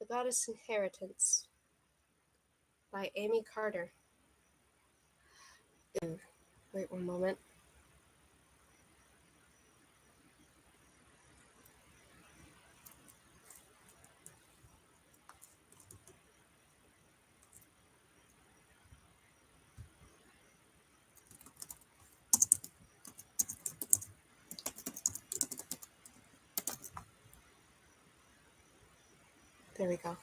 Goddess Inheritance by Amiee Carter. Ooh, wait one moment. There we go.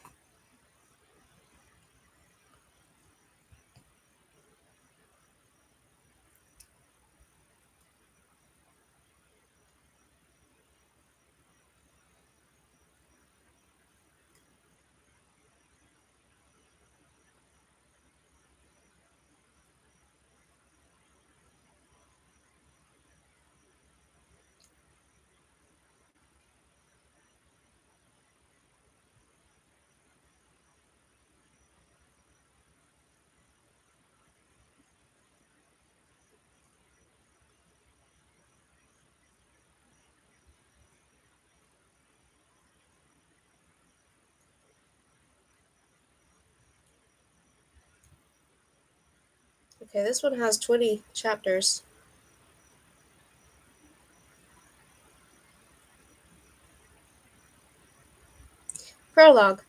Okay, this one has 20 chapters. Prologue.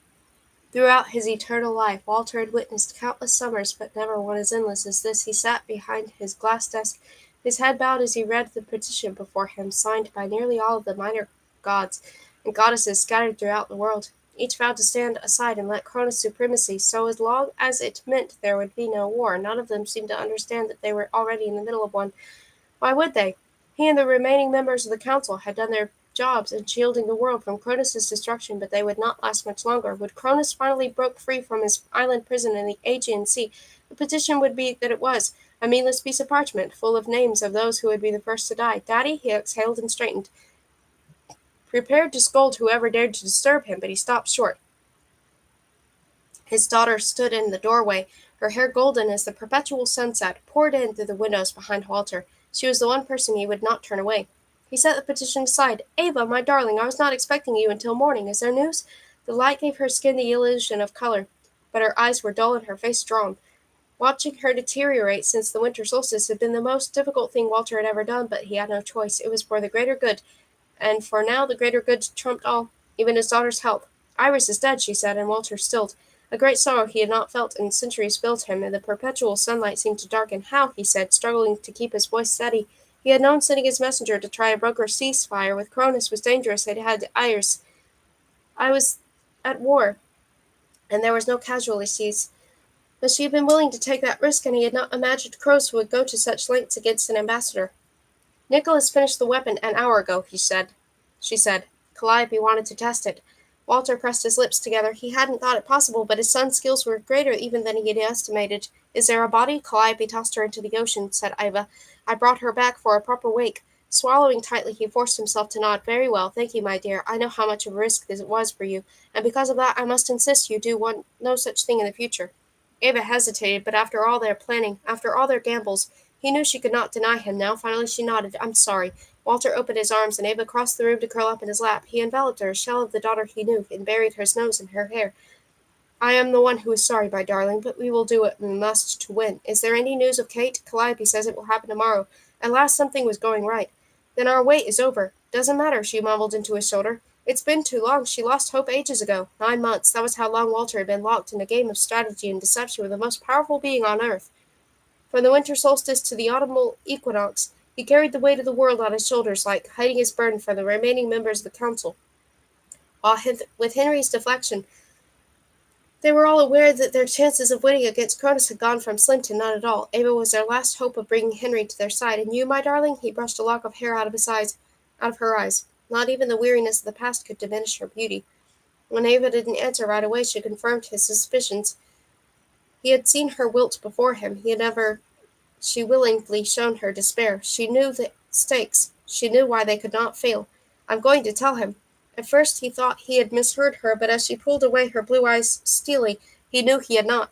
Throughout his eternal life, Walter had witnessed countless summers, but never one as endless as this. He sat behind his glass desk, his head bowed as he read the petition before him, signed by nearly all of the minor gods and goddesses scattered throughout the world. Each vowed to stand aside and let Cronus' supremacy, so as long as it meant there would be no war. None of them seemed to understand that they were already in the middle of one. Why would they? He and the remaining members of the council had done their jobs in shielding the world from Cronus' destruction, but they would not last much longer. When Cronus finally broke free from his island prison in the Aegean Sea, the petition would be that it was a meaningless piece of parchment, full of names of those who would be the first to die. Daddy, he exhaled and straightened, prepared to scold whoever dared to disturb him, but he stopped short. His daughter stood in the doorway, her hair golden as the perpetual sunset poured in through the windows behind Walter. She was the one person he would not turn away. He set the petition aside. "Ava, my darling, I was not expecting you until morning. Is there news?" The light gave her skin the illusion of color, but her eyes were dull and her face drawn. Watching her deteriorate since the winter solstice had been the most difficult thing Walter had ever done, but he had no choice. It was for the greater good, and for now the greater good trumped all, even his daughter's health. "Iris is dead," she said, and Walter stilled. A great sorrow he had not felt in centuries filled him, and the perpetual sunlight seemed to darken. "How?" he said, struggling to keep his voice steady. He had known sending his messenger to try a broker ceasefire with Cronus was dangerous. It had Iris. I was at war, and there was no casualties. But she had been willing to take that risk, and he had not imagined Cronus would go to such lengths against an ambassador. "Nicholas finished the weapon an hour ago," she said. Calliope wanted to test it. Walter pressed his lips together. He hadn't thought it possible, but his son's skills were greater even than he had estimated. "Is there a body?" Calliope tossed her into the ocean, said Iva. "I brought her back for a proper wake." Swallowing tightly, he forced himself to nod. "Very well, thank you, my dear. I know how much of a risk this was for you, and because of that I must insist you do no such thing in the future." Ava hesitated, but after all their planning, after all their gambles, he knew she could not deny him now. Finally she nodded. "I'm sorry." Walter opened his arms, and Ava crossed the room to curl up in his lap. He enveloped her, a shell of the daughter he knew, and buried her nose in her hair. "I am the one who is sorry, my darling, but we will do what we must to win. Is there any news of Kate?" "Calliope says it will happen tomorrow." At last something was going right. "Then our wait is over." "Doesn't matter," she mumbled into his shoulder. "It's been too long. She lost hope ages ago. 9 months. That was how long Walter had been locked in a game of strategy and deception with the most powerful being on earth. From the winter solstice to the autumnal equinox, he carried the weight of the world on his shoulders, like hiding his burden from the remaining members of the council. While with Henry's deflection, they were all aware that their chances of winning against Cronus had gone from slim to none at all. Ava was their last hope of bringing Henry to their side. "And you, my darling?" He brushed a lock of hair out of her eyes. Not even the weariness of the past could diminish her beauty. When Ava didn't answer right away, she confirmed his suspicions. He had seen her wilt before him. She willingly shown her despair. She knew the stakes. She knew why they could not fail. "I'm going to tell him." At first he thought he had misheard her, but as she pulled away her blue eyes steely, he knew he had not.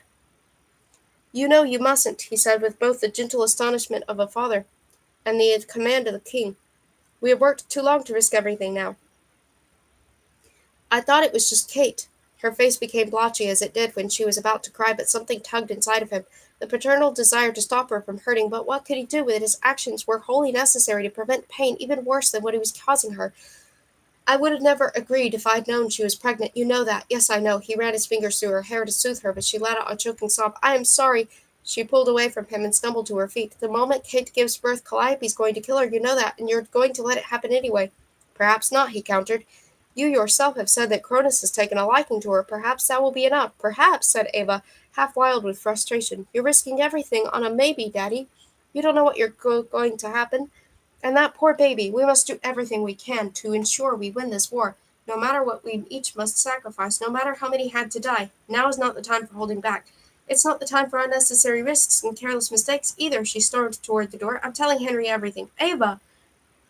"You know you mustn't," he said with both the gentle astonishment of a father and the command of the king. "We have worked too long to risk everything now." "I thought it was just Kate." Her face became blotchy as it did when she was about to cry, but something tugged inside of him. The paternal desire to stop her from hurting, but what could he do with it? His actions were wholly necessary to prevent pain even worse than what he was causing her. I would have never agreed if I'd known she was pregnant. You know that. Yes, I know. He ran his fingers through her hair to soothe her, but she let out a choking sob. I am sorry. She pulled away from him and stumbled to her feet. The moment Kate gives birth, Calliope's going to kill her. You know that, and you're going to let it happen anyway. Perhaps not, he countered. You yourself have said that Cronus has taken a liking to her. Perhaps that will be enough. Perhaps, said Ava, half wild with frustration. You're risking everything on a maybe, Daddy. You don't know what you're going to happen. And that poor baby, we must do everything we can to ensure we win this war, no matter what we each must sacrifice, no matter how many had to die. Now is not the time for holding back. It's not the time for unnecessary risks and careless mistakes either. She stormed toward the door. I'm telling Henry everything. Ava!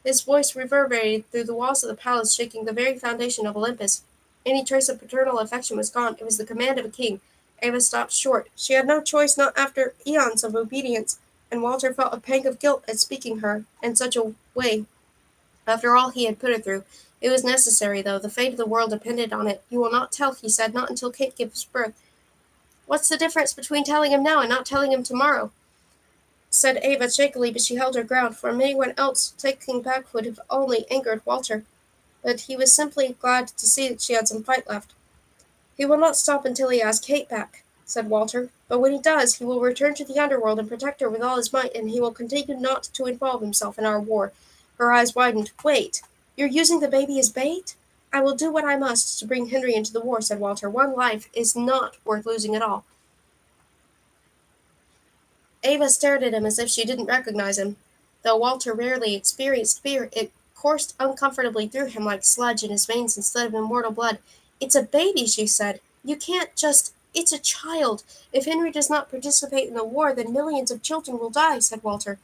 His voice reverberated through the walls of the palace, shaking the very foundation of Olympus. Any trace of paternal affection was gone. It was the command of a king. Ava stopped short. She had no choice, not after eons of obedience, and Walter felt a pang of guilt at speaking her in such a way. After all he had put her through, it was necessary, though. The fate of the world depended on it. You will not tell, he said, not until Kate gives birth. What's the difference between telling him now and not telling him tomorrow? Said Ava shakily, but she held her ground, for anyone else taking back would have only angered Walter. But he was simply glad to see that she had some fight left. He will not stop until he has Kate back, said Walter. But when he does, he will return to the underworld and protect her with all his might, and he will continue not to involve himself in our war. Her eyes widened. Wait, you're using the baby as bait? I will do what I must to bring Henry into the war, said Walter. One life is not worth losing at all. Ava stared at him as if she didn't recognize him. Though Walter rarely experienced fear, it coursed uncomfortably through him like sludge in his veins instead of immortal blood. It's a baby, she said. You can't just... It's a child. If Henry does not participate in the war, then millions of children will die, said Walter.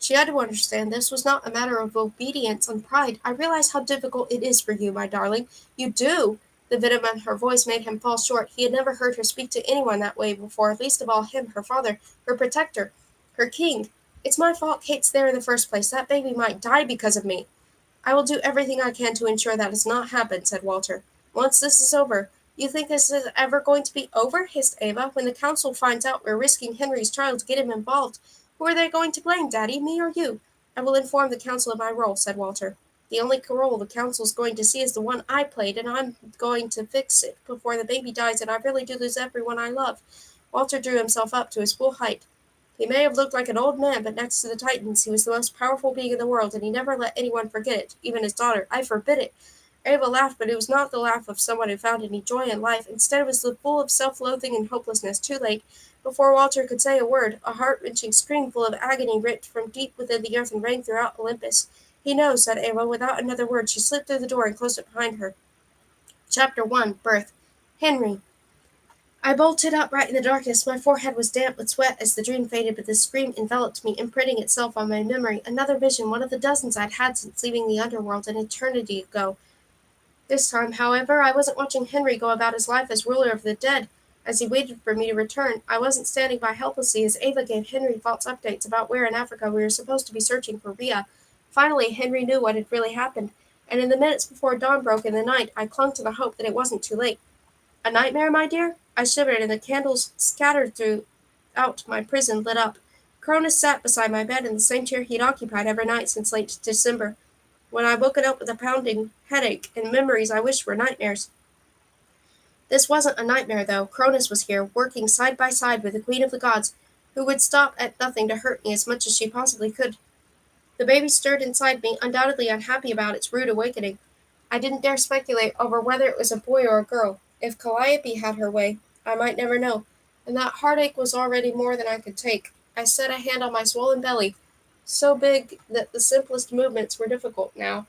She had to understand this was not a matter of obedience and pride. I realize how difficult it is for you, my darling. You do. The venom in her voice made him fall short. He had never heard her speak to anyone that way before, least of all him, her father, her protector, her king. It's my fault Kate's there in the first place. That baby might die because of me. I will do everything I can to ensure that does not happen, said Walter. Once this is over. You think this is ever going to be over? Hissed Ava. When the council finds out we're risking Henry's trial to get him involved, who are they going to blame, Daddy, me or you? I will inform the council of my role, said Walter. The only role the council's going to see is the one I played, and I'm going to fix it before the baby dies, and I really do lose everyone I love. Walter drew himself up to his full height. He may have looked like an old man, but next to the Titans, he was the most powerful being in the world, and he never let anyone forget it, even his daughter. I forbid it. Ava laughed, but it was not the laugh of someone who found any joy in life. Instead, it was full of self-loathing and hopelessness. Too late. Before Walter could say a word, a heart-wrenching scream full of agony ripped from deep within the earth and rang throughout Olympus. He knows, said Ava. Without another word, she slipped through the door and closed it behind her. Chapter 1. Birth. Henry. I bolted upright in the darkness. My forehead was damp with sweat as the dream faded, but the scream enveloped me, imprinting itself on my memory. Another vision, one of the dozens I'd had since leaving the underworld an eternity ago. This time, however, I wasn't watching Henry go about his life as ruler of the dead. As he waited for me to return, I wasn't standing by helplessly as Ava gave Henry false updates about where in Africa we were supposed to be searching for Rhea. Finally, Henry knew what had really happened, and in the minutes before dawn broke in the night, I clung to the hope that it wasn't too late. A nightmare, my dear? I shivered, and the candles scattered throughout my prison lit up. Cronus sat beside my bed in the same chair he'd occupied every night since late December, when I woke up with a pounding headache and memories I wished were nightmares. This wasn't a nightmare, though. Cronus was here, working side by side with the Queen of the Gods, who would stop at nothing to hurt me as much as she possibly could. The baby stirred inside me, undoubtedly unhappy about its rude awakening. I didn't dare speculate over whether it was a boy or a girl. If Calliope had her way, I might never know, and that heartache was already more than I could take. I set a hand on my swollen belly, so big that the simplest movements were difficult now,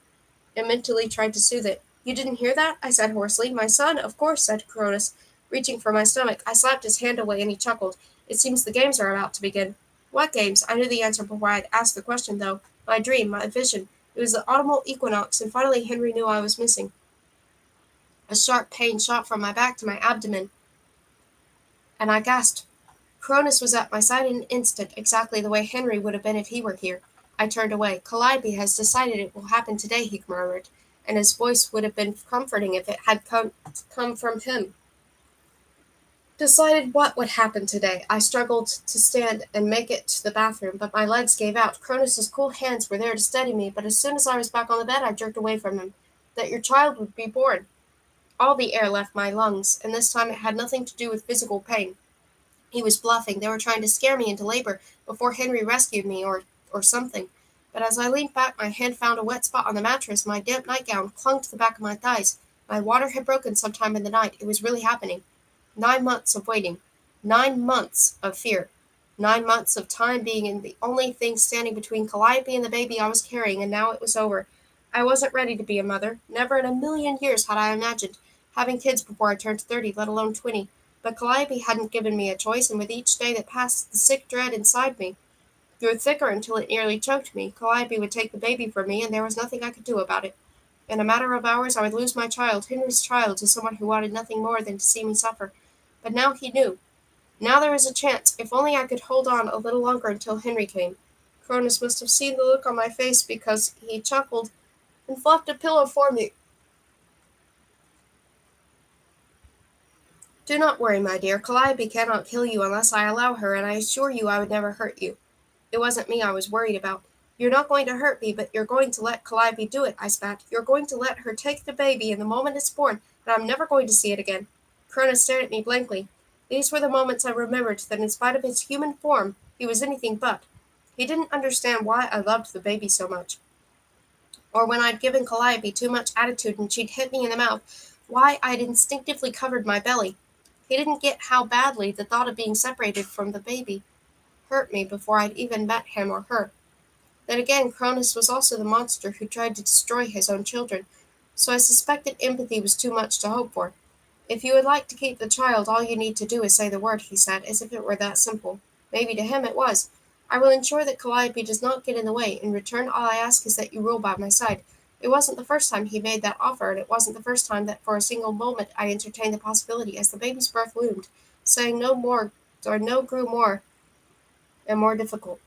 and mentally tried to soothe it. You didn't hear that? I said hoarsely. My son, of course, said Cronus, reaching for my stomach. I slapped his hand away, and he chuckled. It seems the games are about to begin. What games? I knew the answer before I had asked the question, though. My dream, my vision. It was the autumnal equinox, and finally Henry knew I was missing. A sharp pain shot from my back to my abdomen, and I gasped. Cronus was at my side in an instant, exactly the way Henry would have been if he were here. I turned away. Calliope has decided it will happen today, he murmured, and his voice would have been comforting if it had come from him. decided what would happen today. I struggled to stand and make it to the bathroom, but my legs gave out. Cronus's cool hands were there to steady me, but as soon as I was back on the bed, I jerked away from him. That your child would be born. All the air left my lungs, and this time it had nothing to do with physical pain. He was bluffing. They were trying to scare me into labor before Henry rescued me, or something. But as I leaned back, my hand found a wet spot on the mattress. My damp nightgown clung to the back of my thighs. My water had broken sometime in the night. It was really happening. 9 months of waiting. 9 months of fear. 9 months of time being in the only thing standing between Calliope and the baby I was carrying, and now it was over. I wasn't ready to be a mother. Never in a million years had I imagined having kids before I turned 30, let alone 20. But Calliope hadn't given me a choice, and with each day that passed, the sick dread inside me grew thicker until it nearly choked me. Calliope would take the baby from me, and there was nothing I could do about it. In a matter of hours, I would lose my child, Henry's child, to someone who wanted nothing more than to see me suffer. But now he knew. Now there was a chance. If only I could hold on a little longer until Henry came. Cronus must have seen the look on my face because he chuckled and fluffed a pillow for me. Do not worry, my dear. Calliope cannot kill you unless I allow her, and I assure you I would never hurt you. It wasn't me I was worried about. You're not going to hurt me, but you're going to let Calliope do it, I spat. You're going to let her take the baby, and the moment it's born, and I'm never going to see it again. Cronus stared at me blankly. These were the moments I remembered that in spite of his human form, he was anything but. He didn't understand why I loved the baby so much, or when I'd given Calliope too much attitude and she'd hit me in the mouth, why I'd instinctively covered my belly. He didn't get how badly the thought of being separated from the baby hurt me before I'd even met him or her. Then again, Cronus was also the monster who tried to destroy his own children, so I suspected empathy was too much to hope for. If you would like to keep the child, all you need to do is say the word, he said, as if it were that simple. Maybe to him it was. I will ensure that Calliope does not get in the way. In return, all I ask is that you rule by my side. It wasn't the first time he made that offer, and it wasn't the first time that for a single moment I entertained the possibility as the baby's birth loomed, saying no more, or no grew more and more difficult.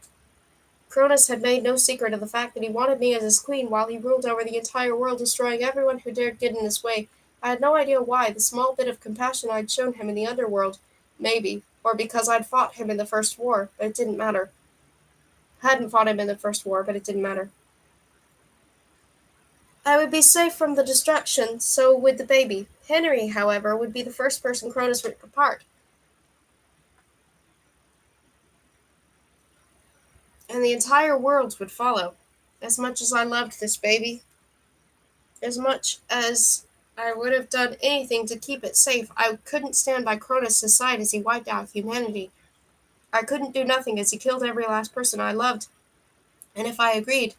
Cronus had made no secret of the fact that he wanted me as his queen while he ruled over the entire world, destroying everyone who dared get in his way. I had no idea why, the small bit of compassion I'd shown him in the underworld, maybe, or because I'd fought him in the first war, but it didn't matter. Hadn't fought him in the first war, but it didn't matter. I would be safe from the destruction, so would the baby. Henry, however, would be the first person Cronus ripped apart, and the entire world would follow. As much as I loved this baby, as much as I would have done anything to keep it safe, I couldn't stand by Cronus' side as he wiped out humanity. I couldn't do nothing as he killed every last person I loved. And if I agreed,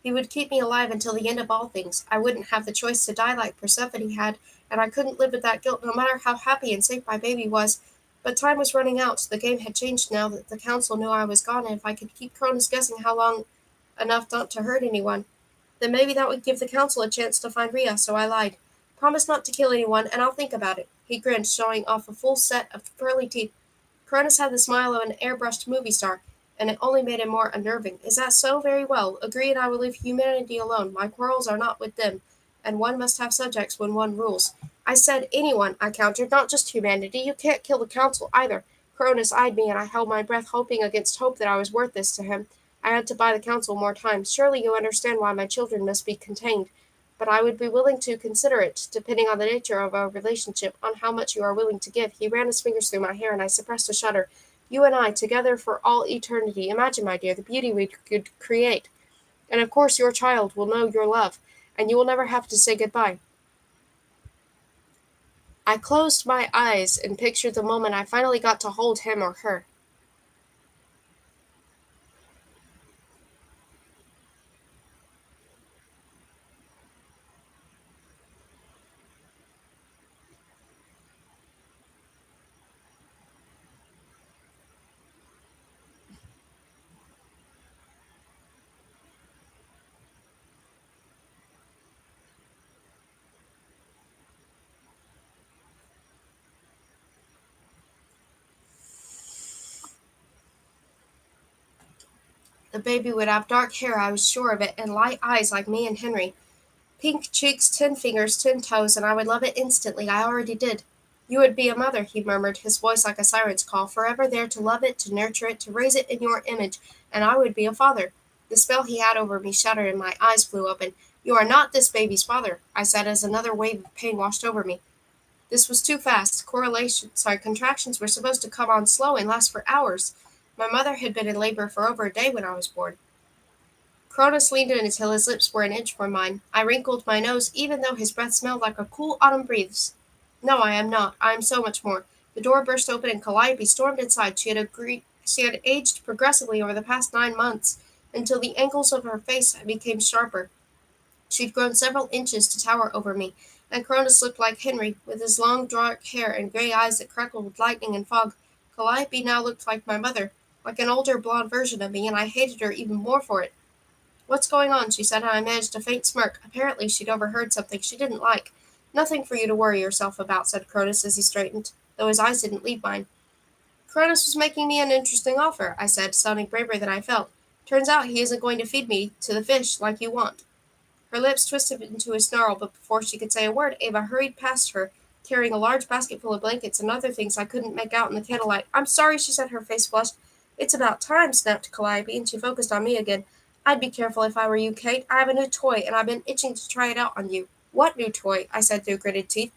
he would keep me alive until the end of all things. I wouldn't have the choice to die like Persephone had, and I couldn't live with that guilt no matter how happy and safe my baby was. But time was running out. The game had changed now that the council knew I was gone, and if I could keep Cronus guessing how long enough not to hurt anyone, then maybe that would give the council a chance to find Rhea, so I lied. Promise not to kill anyone, and I'll think about it. He grinned, showing off a full set of pearly teeth. Cronus had the smile of an airbrushed movie star, and it only made him more unnerving. Is that so? Very well. Agree, and I will leave humanity alone. My quarrels are not with them, and one must have subjects when one rules. I said anyone, I countered, not just humanity. You can't kill the council either. Cronus eyed me, and I held my breath, hoping against hope that I was worth this to him. I had to buy the council more time. Surely you understand why my children must be contained. But I would be willing to consider it, depending on the nature of our relationship, on how much you are willing to give. He ran his fingers through my hair, and I suppressed a shudder. You and I, together for all eternity. Imagine, my dear, the beauty we could create. And of course your child will know your love, and you will never have to say goodbye. I closed my eyes and pictured the moment I finally got to hold him or her. The baby would have dark hair, I was sure of it, and light eyes like me and Henry. Pink cheeks, 10 fingers, 10 toes, and I would love it instantly. I already did. You would be a mother, he murmured, his voice like a siren's call, forever there to love it, to nurture it, to raise it in your image, and I would be a father. The spell he had over me shattered and my eyes flew open. You are not this baby's father, I said as another wave of pain washed over me. This was too fast. Contractions were supposed to come on slow and last for hours. My mother had been in labor for over a day when I was born. Cronus leaned in until his lips were an inch from mine. I wrinkled my nose, even though his breath smelled like a cool autumn breeze. No, I am not. I am so much more. The door burst open and Calliope stormed inside. She had aged progressively over the past 9 months, until the angles of her face became sharper. She'd grown several inches to tower over me, and Cronus looked like Henry, with his long dark hair and gray eyes that crackled with lightning and fog. Calliope now looked like my mother, like an older blonde version of me, and I hated her even more for it. What's going on? She said, and I managed a faint smirk. Apparently she'd overheard something she didn't like. Nothing for you to worry yourself about, said Cronus as he straightened, though his eyes didn't leave mine. Cronus was making me an interesting offer, I said, sounding braver than I felt. Turns out he isn't going to feed me to the fish like you want. Her lips twisted into a snarl, but before she could say a word, Ava hurried past her, carrying a large basket full of blankets and other things I couldn't make out in the candlelight. I'm sorry, she said, her face flushed. It's about time, snapped Calliope, and she focused on me again. I'd be careful if I were you, Kate. I have a new toy, and I've been itching to try it out on you. What new toy? I said through gritted teeth.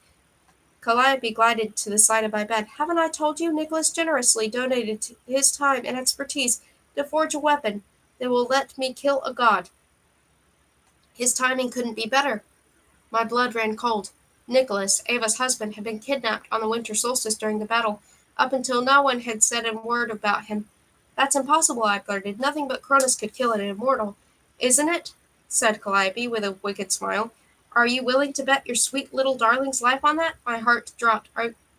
Calliope glided to the side of my bed. Haven't I told you? Nicholas generously donated his time and expertise to forge a weapon that will let me kill a god. His timing couldn't be better. My blood ran cold. Nicholas, Ava's husband, had been kidnapped on the winter solstice during the battle. Up until now, one had said a word about him. That's impossible, I blurted. Nothing but Cronus could kill an immortal. Isn't it? Said Calliope with a wicked smile. Are you willing to bet your sweet little darling's life on that? My heart dropped.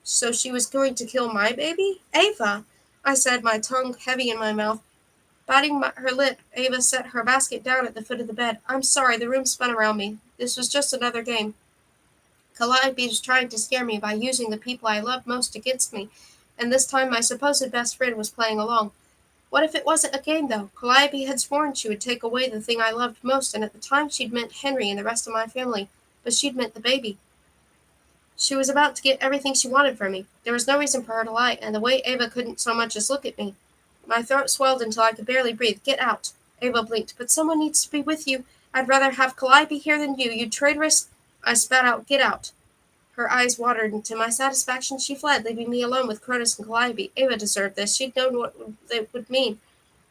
So she was going to kill my baby? Ava! I said, my tongue heavy in my mouth. Biting her lip, Ava set her basket down at the foot of the bed. I'm sorry, the room spun around me. This was just another game. Calliope was trying to scare me by using the people I loved most against me, and this time my supposed best friend was playing along. What if it wasn't a game, though? Calliope had sworn she would take away the thing I loved most, and at the time she'd meant Henry and the rest of my family, but she'd meant the baby. She was about to get everything she wanted from me. There was no reason for her to lie, and the way Ava couldn't so much as look at me. My throat swelled until I could barely breathe. Get out. Ava blinked. But someone needs to be with you. I'd rather have Calliope here than you traitoress. I spat out, get out. Her eyes watered, and to my satisfaction she fled, leaving me alone with Cronus and Calliope. Ava deserved this. She'd known what it would mean.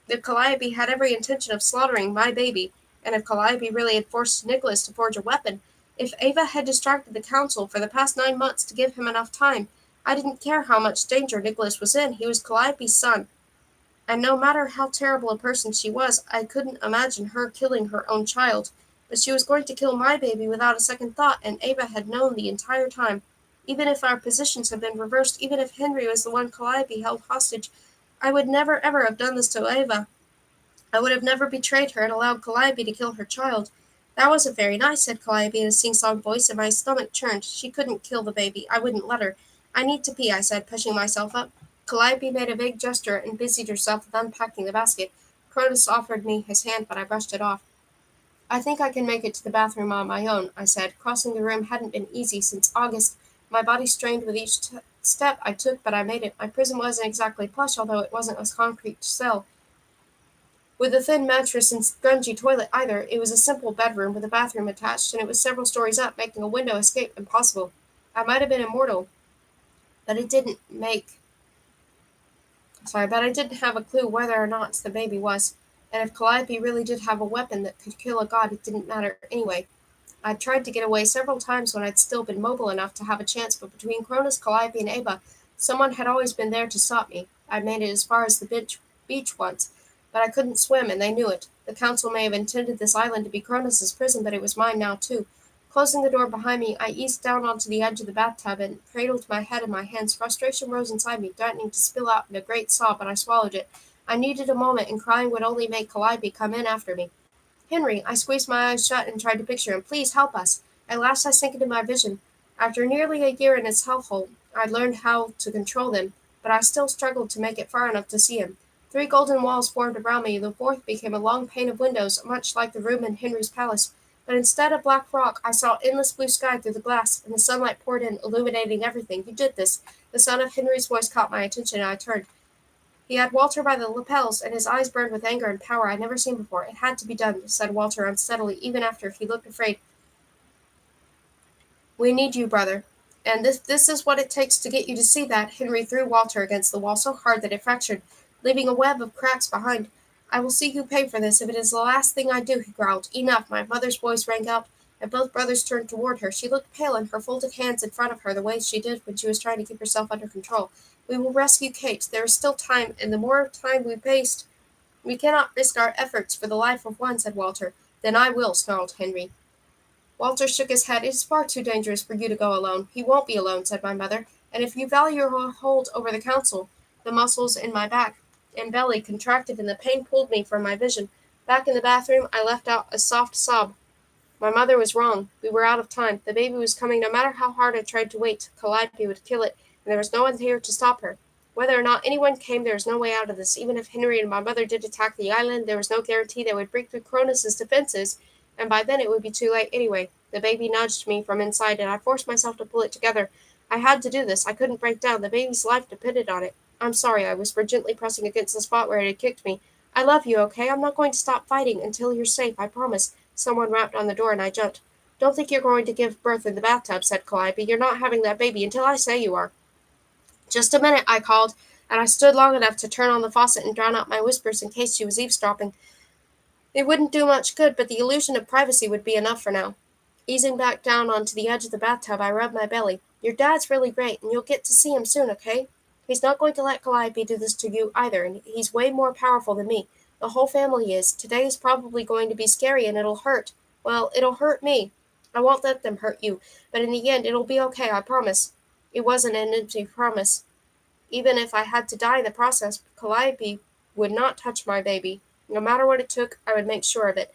That Calliope had every intention of slaughtering my baby, and if Calliope really had forced Nicholas to forge a weapon, if Ava had distracted the council for the past 9 months to give him enough time, I didn't care how much danger Nicholas was in. He was Calliope's son. And no matter how terrible a person she was, I couldn't imagine her killing her own child. But she was going to kill my baby without a second thought, and Ava had known the entire time. Even if our positions had been reversed, even if Henry was the one Calliope held hostage, I would never ever have done this to Ava. I would have never betrayed her and allowed Calliope to kill her child. That wasn't very nice, said Calliope in a sing-song voice, and my stomach churned. She couldn't kill the baby. I wouldn't let her. I need to pee, I said, pushing myself up. Calliope made a vague gesture and busied herself with unpacking the basket. Cronus offered me his hand, but I brushed it off. I think I can make it to the bathroom on my own, I said. Crossing the room hadn't been easy since August. My body strained with each step I took, but I made it. My prison wasn't exactly plush, although it wasn't a concrete cell with a thin mattress and grungy toilet either. It was a simple bedroom with a bathroom attached, and it was several stories up, making a window escape impossible. I might have been immortal, but I didn't have a clue whether or not the baby was. And if Calliope really did have a weapon that could kill a god, it didn't matter anyway. I'd tried to get away several times when I'd still been mobile enough to have a chance, but between Cronus, Calliope, and Ava, someone had always been there to stop me. I'd made it as far as the beach once, but I couldn't swim, and they knew it. The council may have intended this island to be Cronus's prison, but it was mine now, too. Closing the door behind me, I eased down onto the edge of the bathtub and cradled my head in my hands. Frustration rose inside me, threatening to spill out in a great sob, but I swallowed it. I needed a moment, and crying would only make Calliope come in after me. Henry, I squeezed my eyes shut and tried to picture him. Please help us. At last I sank into my vision. After nearly a year in his household, I'd learned how to control them, but I still struggled to make it far enough to see him. 3 golden walls formed around me, and the fourth became a long pane of windows, much like the room in Henry's palace. But instead of black rock, I saw endless blue sky through the glass, and the sunlight poured in, illuminating everything. You did this. The sound of Henry's voice caught my attention, and I turned. He had Walter by the lapels, and his eyes burned with anger and power I'd never seen before. It had to be done, said Walter unsteadily, even after he looked afraid. We need you, brother. And this is what it takes to get you to see that. Henry threw Walter against the wall so hard that it fractured, leaving a web of cracks behind. I will see you pay for this if it is the last thing I do, he growled. Enough, my mother's voice rang out, and both brothers turned toward her. She looked pale in her folded hands in front of her, the way she did when she was trying to keep herself under control. We will rescue Kate. There is still time, and the more time we waste, we cannot risk our efforts for the life of one, said Walter. Then I will, snarled Henry. Walter shook his head. It is far too dangerous for you to go alone. He won't be alone, said my mother. And if you value your hold over the council, the muscles in my back and belly contracted and the pain pulled me from my vision. Back in the bathroom, I let out a soft sob. My mother was wrong. We were out of time. The baby was coming no matter how hard I tried to wait. Calliope would kill it, and there was no one here to stop her. Whether or not anyone came, there was no way out of this. Even if Henry and my mother did attack the island, there was no guarantee they would break through Cronus's defenses, and by then it would be too late anyway. The baby nudged me from inside, and I forced myself to pull it together. I had to do this. I couldn't break down. The baby's life depended on it. I'm sorry, I whispered, gently pressing against the spot where it had kicked me. I love you, okay? I'm not going to stop fighting until you're safe, I promise. Someone rapped on the door, and I jumped. Don't think you're going to give birth in the bathtub, said Calliope. You're not having that baby until I say you are. Just a minute, I called, and I stood long enough to turn on the faucet and drown out my whispers in case she was eavesdropping. It wouldn't do much good, but the illusion of privacy would be enough for now. Easing back down onto the edge of the bathtub, I rubbed my belly. Your dad's really great, and you'll get to see him soon, okay? He's not going to let Calliope do this to you either, and he's way more powerful than me. The whole family is. Today is probably going to be scary, and it'll hurt. Well, it'll hurt me. I won't let them hurt you, but in the end, it'll be okay, I promise. It wasn't an empty promise. Even if I had to die in the process, Calliope would not touch my baby. No matter what it took, I would make sure of it.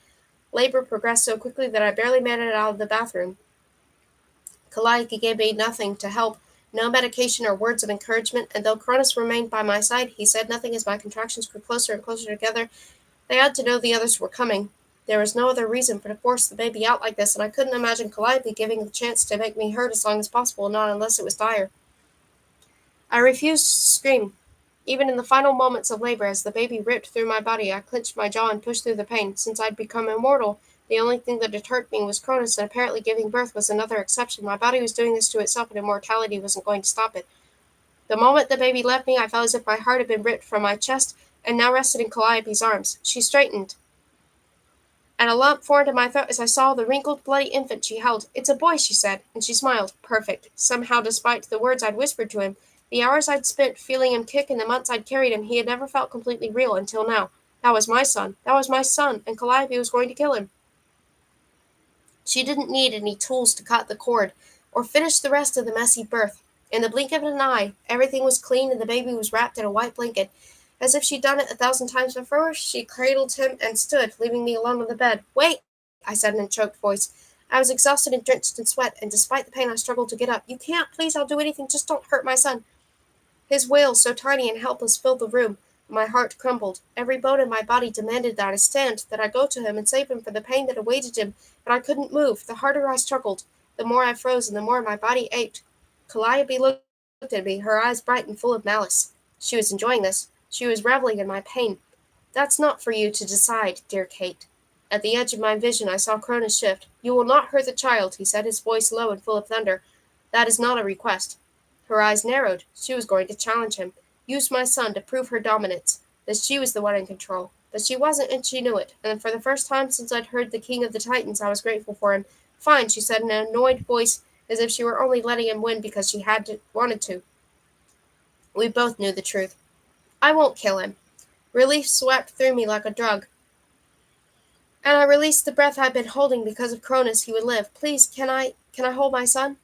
Labor progressed so quickly that I barely made it out of the bathroom. Calliope gave me nothing to help, no medication or words of encouragement, and though Cronus remained by my side, he said nothing as my contractions grew closer and closer together. They had to know the others were coming. There was no other reason for to force the baby out like this, and I couldn't imagine Calliope giving the chance to make me hurt as long as possible, not unless it was dire. I refused to scream. Even in the final moments of labor, as the baby ripped through my body, I clenched my jaw and pushed through the pain. Since I'd become immortal, the only thing that deterred me was Cronus, and apparently giving birth was another exception. My body was doing this to itself, and immortality wasn't going to stop it. The moment the baby left me, I felt as if my heart had been ripped from my chest and now rested in Calliope's arms. She straightened, and a lump formed in my throat as I saw the wrinkled, bloody infant she held. It's a boy, she said, and she smiled. Perfect. Somehow, despite the words I'd whispered to him, the hours I'd spent feeling him kick and the months I'd carried him, he had never felt completely real until now. That was my son. That was my son, and Calliope was going to kill him. She didn't need any tools to cut the cord or finish the rest of the messy birth. In the blink of an eye, everything was clean and the baby was wrapped in a white blanket. As if she'd done it 1,000 times before, she cradled him and stood, leaving me alone on the bed. Wait, I said in a choked voice. I was exhausted and drenched in sweat, and despite the pain I struggled to get up. You can't, please, I'll do anything, just don't hurt my son. His wail, so tiny and helpless, filled the room. My heart crumbled. Every bone in my body demanded that I stand, that I go to him and save him from the pain that awaited him, but I couldn't move. The harder I struggled, the more I froze and the more my body ached. Calliope looked at me, her eyes bright and full of malice. She was enjoying this. She was reveling in my pain. That's not for you to decide, dear Kate. At the edge of my vision, I saw Cronus shift. You will not hurt the child, he said, his voice low and full of thunder. That is not a request. Her eyes narrowed. She was going to challenge him. Use my son to prove her dominance, that she was the one in control. But she wasn't, and she knew it, and for the first time since I'd heard the King of the Titans, I was grateful for him. Fine, she said in an annoyed voice, as if she were only letting him win because she wanted to. We both knew the truth. I won't kill him. Relief swept through me like a drug, and I released the breath I'd been holding because of Cronus. He would live. Please, can I hold my son?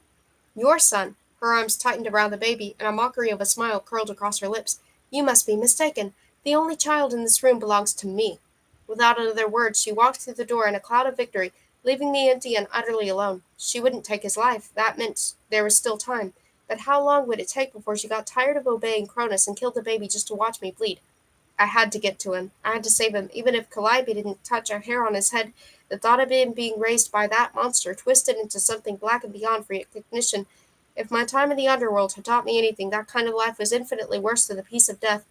Your son. Her arms tightened around the baby, and a mockery of a smile curled across her lips. You must be mistaken. The only child in this room belongs to me. Without another word, she walked through the door in a cloud of victory, leaving me empty and utterly alone. She wouldn't take his life. That meant there was still time. But how long would it take before she got tired of obeying Cronus and killed the baby just to watch me bleed? I had to get to him. I had to save him, even if Calliope didn't touch a hair on his head. The thought of him being raised by that monster, twisted into something black and beyond recognition. If my time in the underworld had taught me anything, that kind of life was infinitely worse than the peace of death.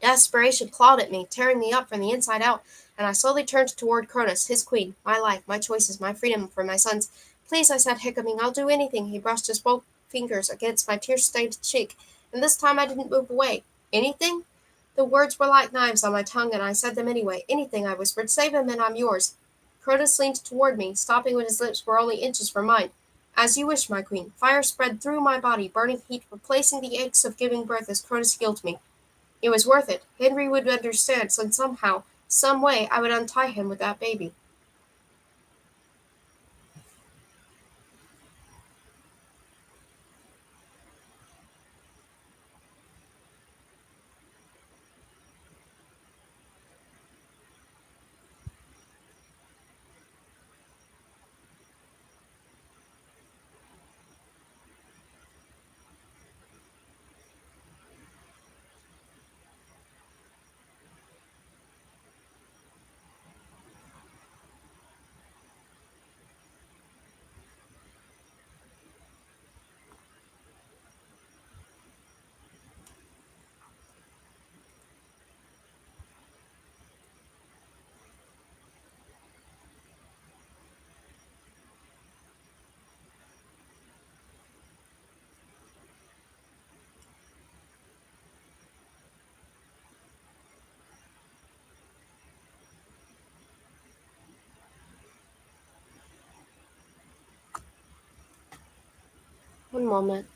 Desperation clawed at me, tearing me up from the inside out, and I slowly turned toward Cronus, his queen, my life, my choices, my freedom for my sons. Please, I said, hiccuping, I'll do anything. He brushed his both fingers against my tear-stained cheek, and this time I didn't move away. Anything? The words were like knives on my tongue, and I said them anyway. Anything, I whispered. Save him, and I'm yours. Cronus leaned toward me, stopping when his lips were only inches from mine. As you wish, my queen. Fire spread through my body, burning heat, replacing the aches of giving birth as Cronus healed me. It was worth it. Henry would understand, and somehow, some way, I would untie him with that baby. One moment.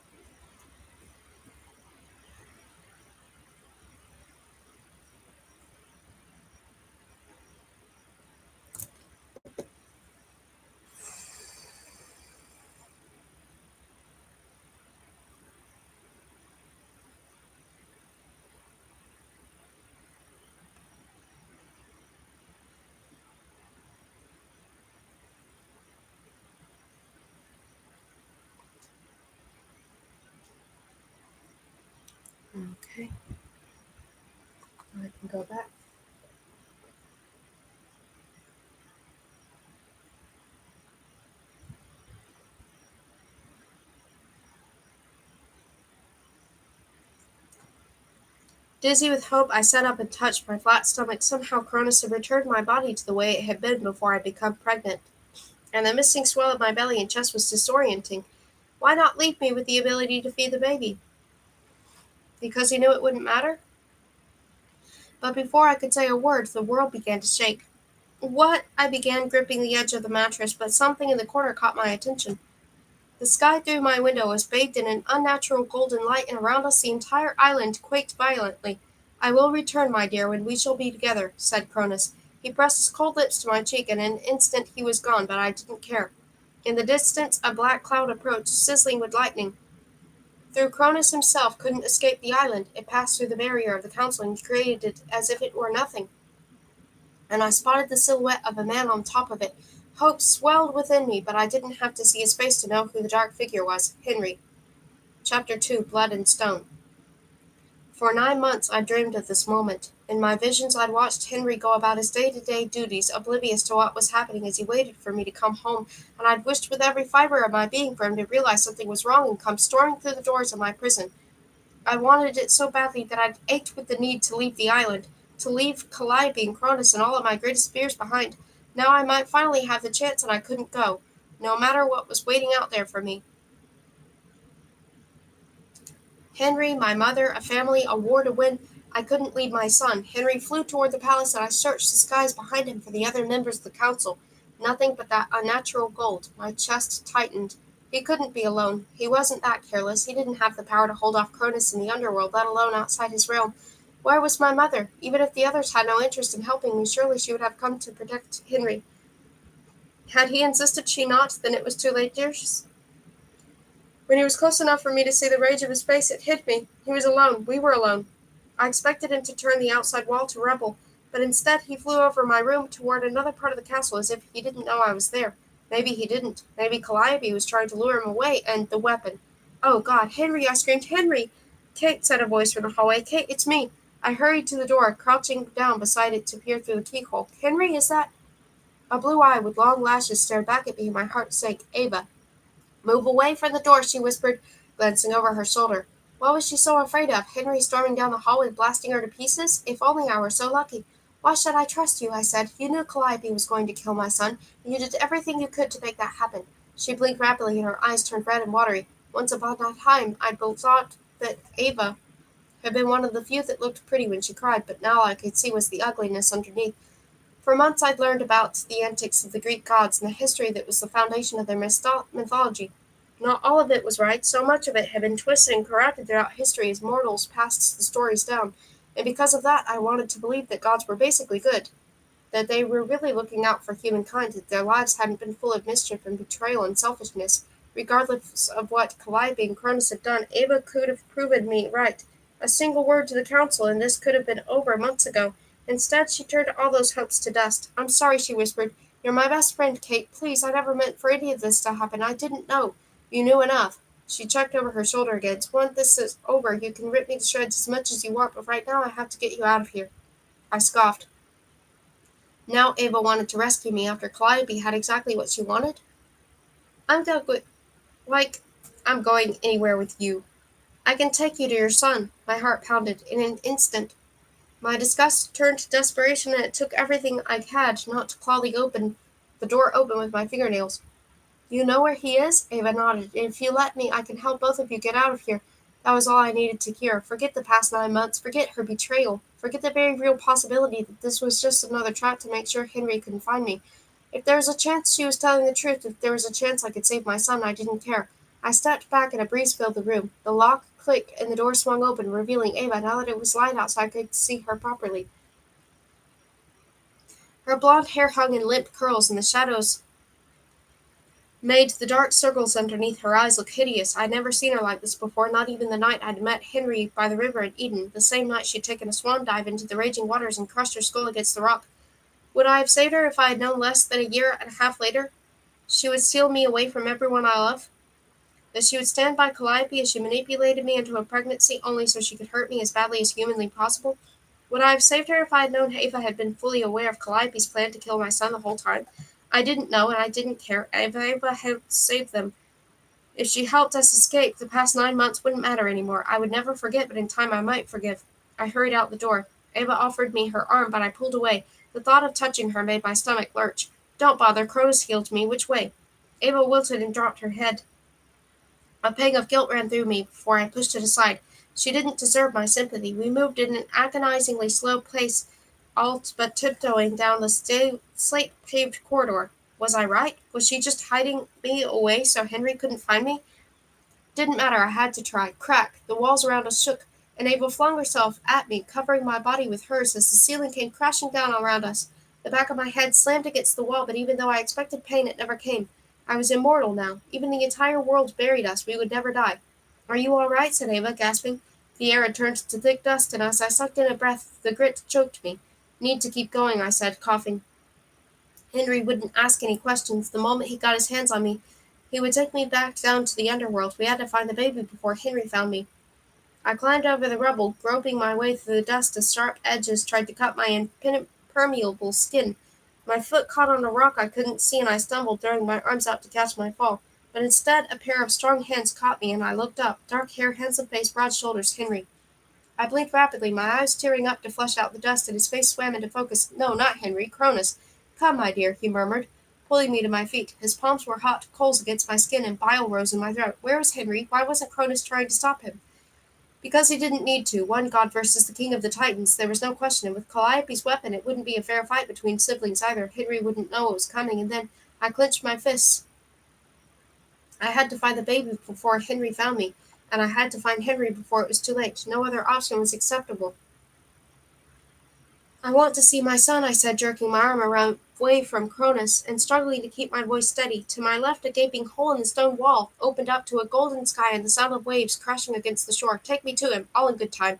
Okay, I can go back. Dizzy with hope, I sat up and touched my flat stomach. Somehow Cronus had returned my body to the way it had been before I became pregnant, and the missing swell of my belly and chest was disorienting. Why not leave me with the ability to feed the baby? Because he knew it wouldn't matter? But before I could say a word, the world began to shake. What? I began, gripping the edge of the mattress, but something in the corner caught my attention. The sky through my window was bathed in an unnatural golden light, and around us the entire island quaked violently. I will return, my dear, when we shall be together, said Cronus. He pressed his cold lips to my cheek, and in an instant he was gone, but I didn't care. In the distance, a black cloud approached, sizzling with lightning. Through Cronus himself couldn't escape the island. It passed through the barrier of the council and created it as if it were nothing. And I spotted the silhouette of a man on top of it. Hope swelled within me, but I didn't have to see his face to know who the dark figure was. Henry. Chapter 2, Blood and Stone. For 9 months I dreamed of this moment. In my visions I'd watched Henry go about his day-to-day duties, oblivious to what was happening as he waited for me to come home, and I'd wished with every fiber of my being for him to realize something was wrong and come storming through the doors of my prison. I wanted it so badly that I'd ached with the need to leave the island, to leave Calliope and Cronus and all of my greatest fears behind. Now I might finally have the chance, and I couldn't go, no matter what was waiting out there for me. Henry, my mother, a family, a war to win. I couldn't leave my son. Henry flew toward the palace, and I searched the skies behind him for the other members of the council. Nothing but that unnatural gold. My chest tightened. He couldn't be alone. He wasn't that careless. He didn't have the power to hold off Cronus in the underworld, let alone outside his realm. Where was my mother? Even if the others had no interest in helping me, surely she would have come to protect Henry. Had he insisted she not, then it was too late, dears. When he was close enough for me to see the rage of his face, it hit me. He was alone. We were alone. I expected him to turn the outside wall to rubble, but instead he flew over my room toward another part of the castle as if he didn't know I was there. Maybe he didn't. Maybe Calliope was trying to lure him away, and the weapon. Oh, God, Henry, I screamed. Henry! Kate, said a voice from the hallway. Kate, it's me. I hurried to the door, crouching down beside it to peer through the keyhole. Henry, is that? A blue eye with long lashes stared back at me. My heart sank. Ava. Move away from the door, she whispered, glancing over her shoulder. What was she so afraid of? Henry storming down the hallway, blasting her to pieces? If only I were so lucky. Why should I trust you? I said. You knew Calliope was going to kill my son, and you did everything you could to make that happen. She blinked rapidly, and her eyes turned red and watery. Once upon a time, I'd thought that Ava had been one of the few that looked pretty when she cried, but now all I could see was the ugliness underneath. For months I'd learned about the antics of the Greek gods and the history that was the foundation of their mythology. Not all of it was right, so much of it had been twisted and corrupted throughout history as mortals passed the stories down, and because of that I wanted to believe that gods were basically good, that they were really looking out for humankind, that their lives hadn't been full of mischief and betrayal and selfishness. Regardless of what Calliope and Cronus had done, Ava could have proven me right. A single word to the council, and this could have been over months ago. Instead, she turned all those hopes to dust. I'm sorry, she whispered. You're my best friend, Kate. Please, I never meant for any of this to happen. I didn't know. You knew enough. She checked over her shoulder again. Once this is over, you can rip me to shreds as much as you want, but right now I have to get you out of here. I scoffed. Now Ava wanted to rescue me after Calliope had exactly what she wanted? I'm going like I'm going anywhere with you. I can take you to your son. My heart pounded. In an instant, my disgust turned to desperation, and it took everything I had not to claw the door open with my fingernails. You know where he is? Ava nodded. If you let me, I can help both of you get out of here. That was all I needed to hear. Forget the past 9 months. Forget her betrayal. Forget the very real possibility that this was just another trap to make sure Henry couldn't find me. If there was a chance she was telling the truth, if there was a chance I could save my son, I didn't care. I stepped back and a breeze filled the room. The lock clicked and the door swung open, revealing Ava. Now that it was light outside, I could see her properly. Her blonde hair hung in limp curls, and the shadows made the dark circles underneath her eyes look hideous. I'd never seen her like this before, not even the night I'd met Henry by the river at Eden, the same night she'd taken a swan dive into the raging waters and crushed her skull against the rock. Would I have saved her if I had known less than a year and a half later she would steal me away from everyone I love? That she would stand by Calliope as she manipulated me into a pregnancy only so she could hurt me as badly as humanly possible? Would I have saved her if I had known Ava had been fully aware of Calliope's plan to kill my son the whole time? I didn't know, and I didn't care. If Ava had saved them, if she helped us escape, the past 9 months wouldn't matter anymore. I would never forget, but in time I might forgive. I hurried out the door. Ava offered me her arm, but I pulled away. The thought of touching her made my stomach lurch. Don't bother, Cronus healed me. Which way? Ava wilted and dropped her head. A pang of guilt ran through me before I pushed it aside. She didn't deserve my sympathy. We moved in an agonizingly slow pace, all but tiptoeing down the slate-paved corridor. Was I right? Was she just hiding me away so Henry couldn't find me? Didn't matter, I had to try. Crack! The walls around us shook, and Ava flung herself at me, covering my body with hers as the ceiling came crashing down around us. The back of my head slammed against the wall, but even though I expected pain, it never came. I was immortal now. Even the entire world buried us. We would never die. Are you all right? Said Ava, gasping. The air had turned to thick dust, and as I sucked in a breath, the grit choked me. Need to keep going, I said, coughing. Henry wouldn't ask any questions. The moment he got his hands on me, he would take me back down to the underworld. We had to find the baby before Henry found me. I climbed over the rubble, groping my way through the dust as sharp edges tried to cut my impermeable skin. My foot caught on a rock I couldn't see, and I stumbled, throwing my arms out to catch my fall. But instead, a pair of strong hands caught me, and I looked up. Dark hair, handsome face, broad shoulders, Henry. I blinked rapidly, my eyes tearing up to flush out the dust, and his face swam into focus. No, not Henry, Cronus. Come, my dear, he murmured, pulling me to my feet. His palms were hot coals against my skin, and bile rose in my throat. Where was Henry? Why wasn't Cronus trying to stop him? Because he didn't need to. One god versus the king of the Titans. There was no question. And with Calliope's weapon, it wouldn't be a fair fight between siblings either. Henry wouldn't know it was coming, and then I clenched my fists. I had to find the baby before Henry found me, and I had to find Henry before it was too late. No other option was acceptable. I want to see my son, I said, jerking my arm away from Cronus and struggling to keep my voice steady. To my left, a gaping hole in the stone wall opened up to a golden sky and the sound of waves crashing against the shore. Take me to him, all in good time.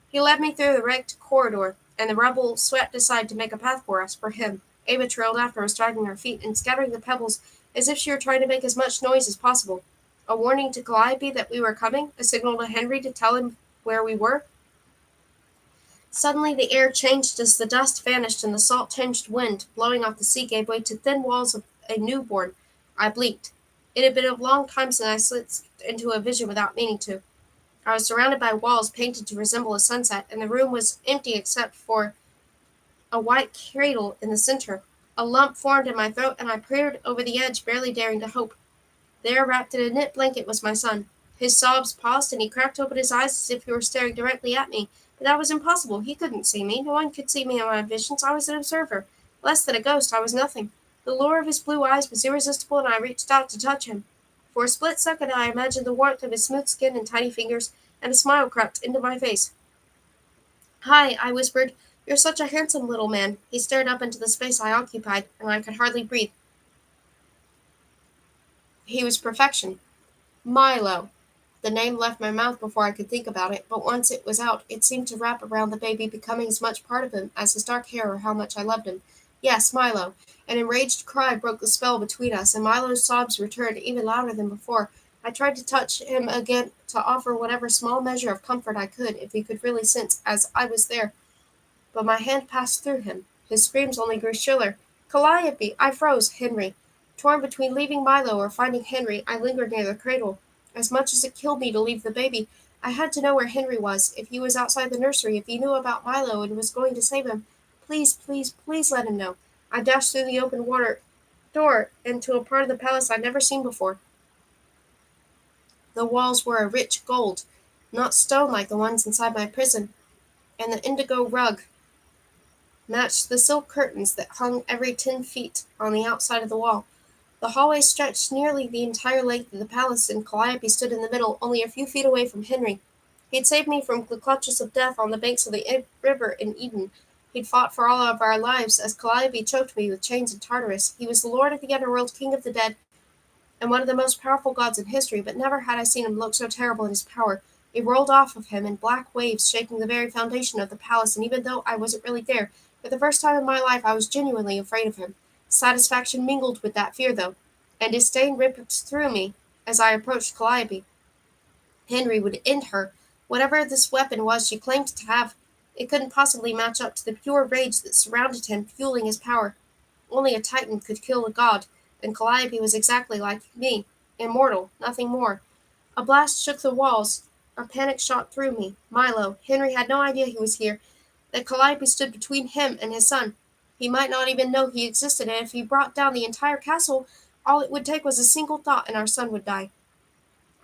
He led me through the wrecked corridor, and the rubble swept aside to make a path for him. Ava trailed after us, dragging her feet and scattering the pebbles as if she were trying to make as much noise as possible. A warning to Calliope that we were coming, a signal to Henry to tell him where we were. Suddenly the air changed as the dust vanished and the salt-tinged wind, blowing off the sea, gave way to thin walls of a newborn. I blinked. It had been a long time since I slipped into a vision without meaning to. I was surrounded by walls painted to resemble a sunset, and the room was empty except for a white cradle in the center. A lump formed in my throat, and I peered over the edge, barely daring to hope. There, wrapped in a knit blanket, was my son. His sobs paused, and he cracked open his eyes as if he were staring directly at me. But that was impossible. He couldn't see me. No one could see me in my visions. I was an observer. Less than a ghost, I was nothing. The lure of his blue eyes was irresistible, and I reached out to touch him. For a split second, I imagined the warmth of his smooth skin and tiny fingers, and a smile crept into my face. "Hi," I whispered. "You're such a handsome little man." He stared up into the space I occupied, and I could hardly breathe. He was perfection. Milo. The name left my mouth before I could think about it, but once it was out, it seemed to wrap around the baby, becoming as much part of him as his dark hair or how much I loved him. Yes, Milo. An enraged cry broke the spell between us, and Milo's sobs returned even louder than before. I tried to touch him again, to offer whatever small measure of comfort I could, if he could really sense as I was there. But my hand passed through him. His screams only grew shriller. "Calliope!" I froze. Henry. Torn between leaving Milo or finding Henry, I lingered near the cradle. As much as it killed me to leave the baby, I had to know where Henry was, if he was outside the nursery, if he knew about Milo and was going to save him. Please, please, please let him know. I dashed through the open water door into a part of the palace I'd never seen before. The walls were a rich gold, not stone like the ones inside my prison, and the indigo rug matched the silk curtains that hung every 10 feet on the outside of the wall. The hallway stretched nearly the entire length of the palace, and Calliope stood in the middle, only a few feet away from Henry. He'd saved me from the clutches of death on the banks of the river in Eden. He'd fought for all of our lives as Calliope choked me with chains in Tartarus. He was the lord of the underworld, king of the dead, and one of the most powerful gods in history, but never had I seen him look so terrible in his power. It rolled off of him in black waves, shaking the very foundation of the palace, and even though I wasn't really there, for the first time in my life I was genuinely afraid of him. Satisfaction mingled with that fear, though, and disdain ripped through me as I approached Calliope. Henry would end her. Whatever this weapon was she claimed to have, it couldn't possibly match up to the pure rage that surrounded him, fueling his power. Only a titan could kill a god, and Calliope was exactly like me, immortal, nothing more. A blast shook the walls. A panic shot through me. Milo. Henry had no idea he was here, that Calliope stood between him and his son. He might not even know he existed, and if he brought down the entire castle, all it would take was a single thought and our son would die.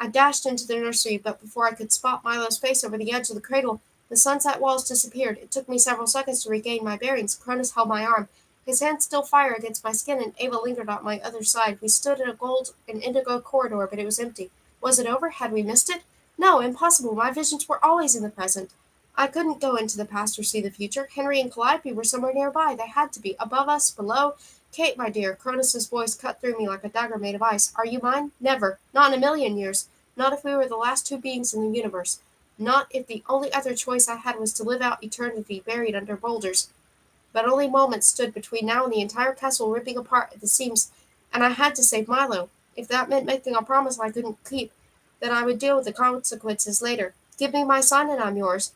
I dashed into the nursery, but before I could spot Milo's face over the edge of the cradle, the sunset walls disappeared. It took me several seconds to regain my bearings. Cronus held my arm. His hand still fire against my skin, and Ava lingered on my other side. We stood in a gold and indigo corridor, but it was empty. Was it over? Had we missed it? No, impossible. My visions were always in the present. I couldn't go into the past or see the future. Henry and Calliope were somewhere nearby. They had to be. Above us, below. Kate, my dear, Cronus's voice cut through me like a dagger made of ice. Are you mine? Never. Not in a million years. Not if we were the last two beings in the universe. Not if the only other choice I had was to live out eternity buried under boulders. But only moments stood between now and the entire castle ripping apart at the seams, and I had to save Milo. If that meant making a promise I couldn't keep, then I would deal with the consequences later. Give me my son and I'm yours.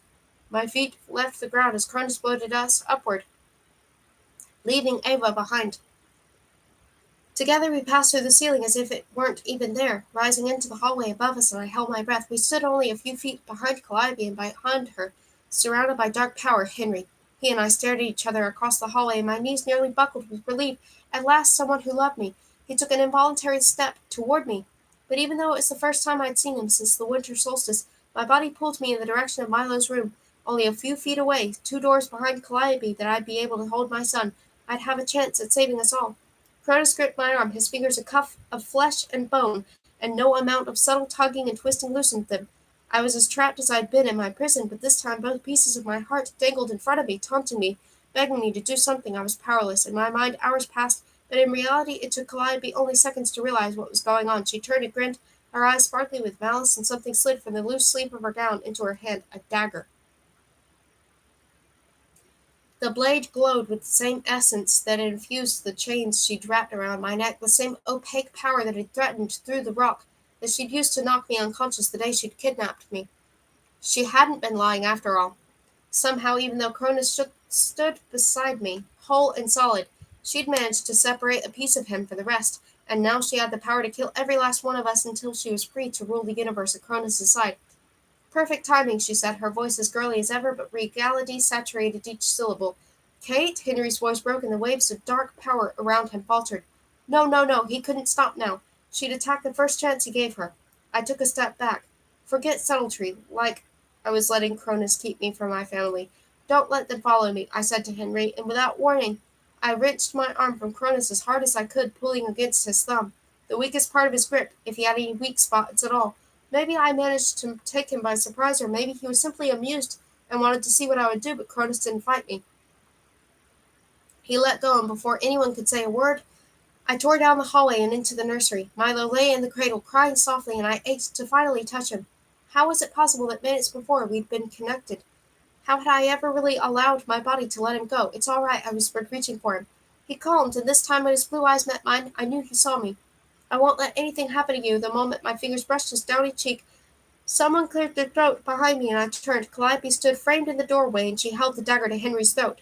My feet left the ground as Cronus floated us upward, leaving Ava behind. Together we passed through the ceiling as if it weren't even there, rising into the hallway above us, and I held my breath. We stood only a few feet behind Calliope and behind her, surrounded by dark power. Henry. He and I stared at each other across the hallway, and my knees nearly buckled with relief. At last someone who loved me. He took an involuntary step toward me. But even though it was the first time I'd seen him since the winter solstice, my body pulled me in the direction of Milo's room, only a few feet away, 2 doors behind Calliope, that I'd be able to hold my son. I'd have a chance at saving us all. Cronus gripped my arm, his fingers a cuff of flesh and bone, and no amount of subtle tugging and twisting loosened them. I was as trapped as I'd been in my prison, but this time both pieces of my heart dangled in front of me, taunting me, begging me to do something. I was powerless. In my mind, hours passed, but in reality it took Calliope only seconds to realize what was going on. She turned and grinned, her eyes sparkling with malice, and something slid from the loose sleeve of her gown into her hand, a dagger. The blade glowed with the same essence that had infused the chains she'd wrapped around my neck, the same opaque power that had threatened through the rock, that she'd used to knock me unconscious the day she'd kidnapped me. She hadn't been lying after all. Somehow, even though Cronus stood beside me, whole and solid, she'd managed to separate a piece of him for the rest, and now she had the power to kill every last one of us until she was free to rule the universe at Cronus' side. Perfect timing, she said, her voice as girly as ever, but regality saturated each syllable. Kate? Henry's voice broke, and the waves of dark power around him faltered. No, no, no, he couldn't stop now. She'd attack the first chance he gave her. I took a step back. Forget subtlety, like I was letting Cronus keep me from my family. Don't let them follow me, I said to Henry, and without warning, I wrenched my arm from Cronus as hard as I could, pulling against his thumb, the weakest part of his grip, if he had any weak spots at all. Maybe I managed to take him by surprise, or maybe he was simply amused and wanted to see what I would do, but Cronus didn't fight me. He let go, and before anyone could say a word, I tore down the hallway and into the nursery. Milo lay in the cradle, crying softly, and I ached to finally touch him. How was it possible that minutes before we'd been connected? How had I ever really allowed my body to let him go? It's all right, I whispered, reaching for him. He calmed, and this time when his blue eyes met mine, I knew he saw me. I won't let anything happen to you. The moment my fingers brushed his downy cheek, someone cleared their throat behind me, and I turned. Calliope stood framed in the doorway, and she held the dagger to Henry's throat.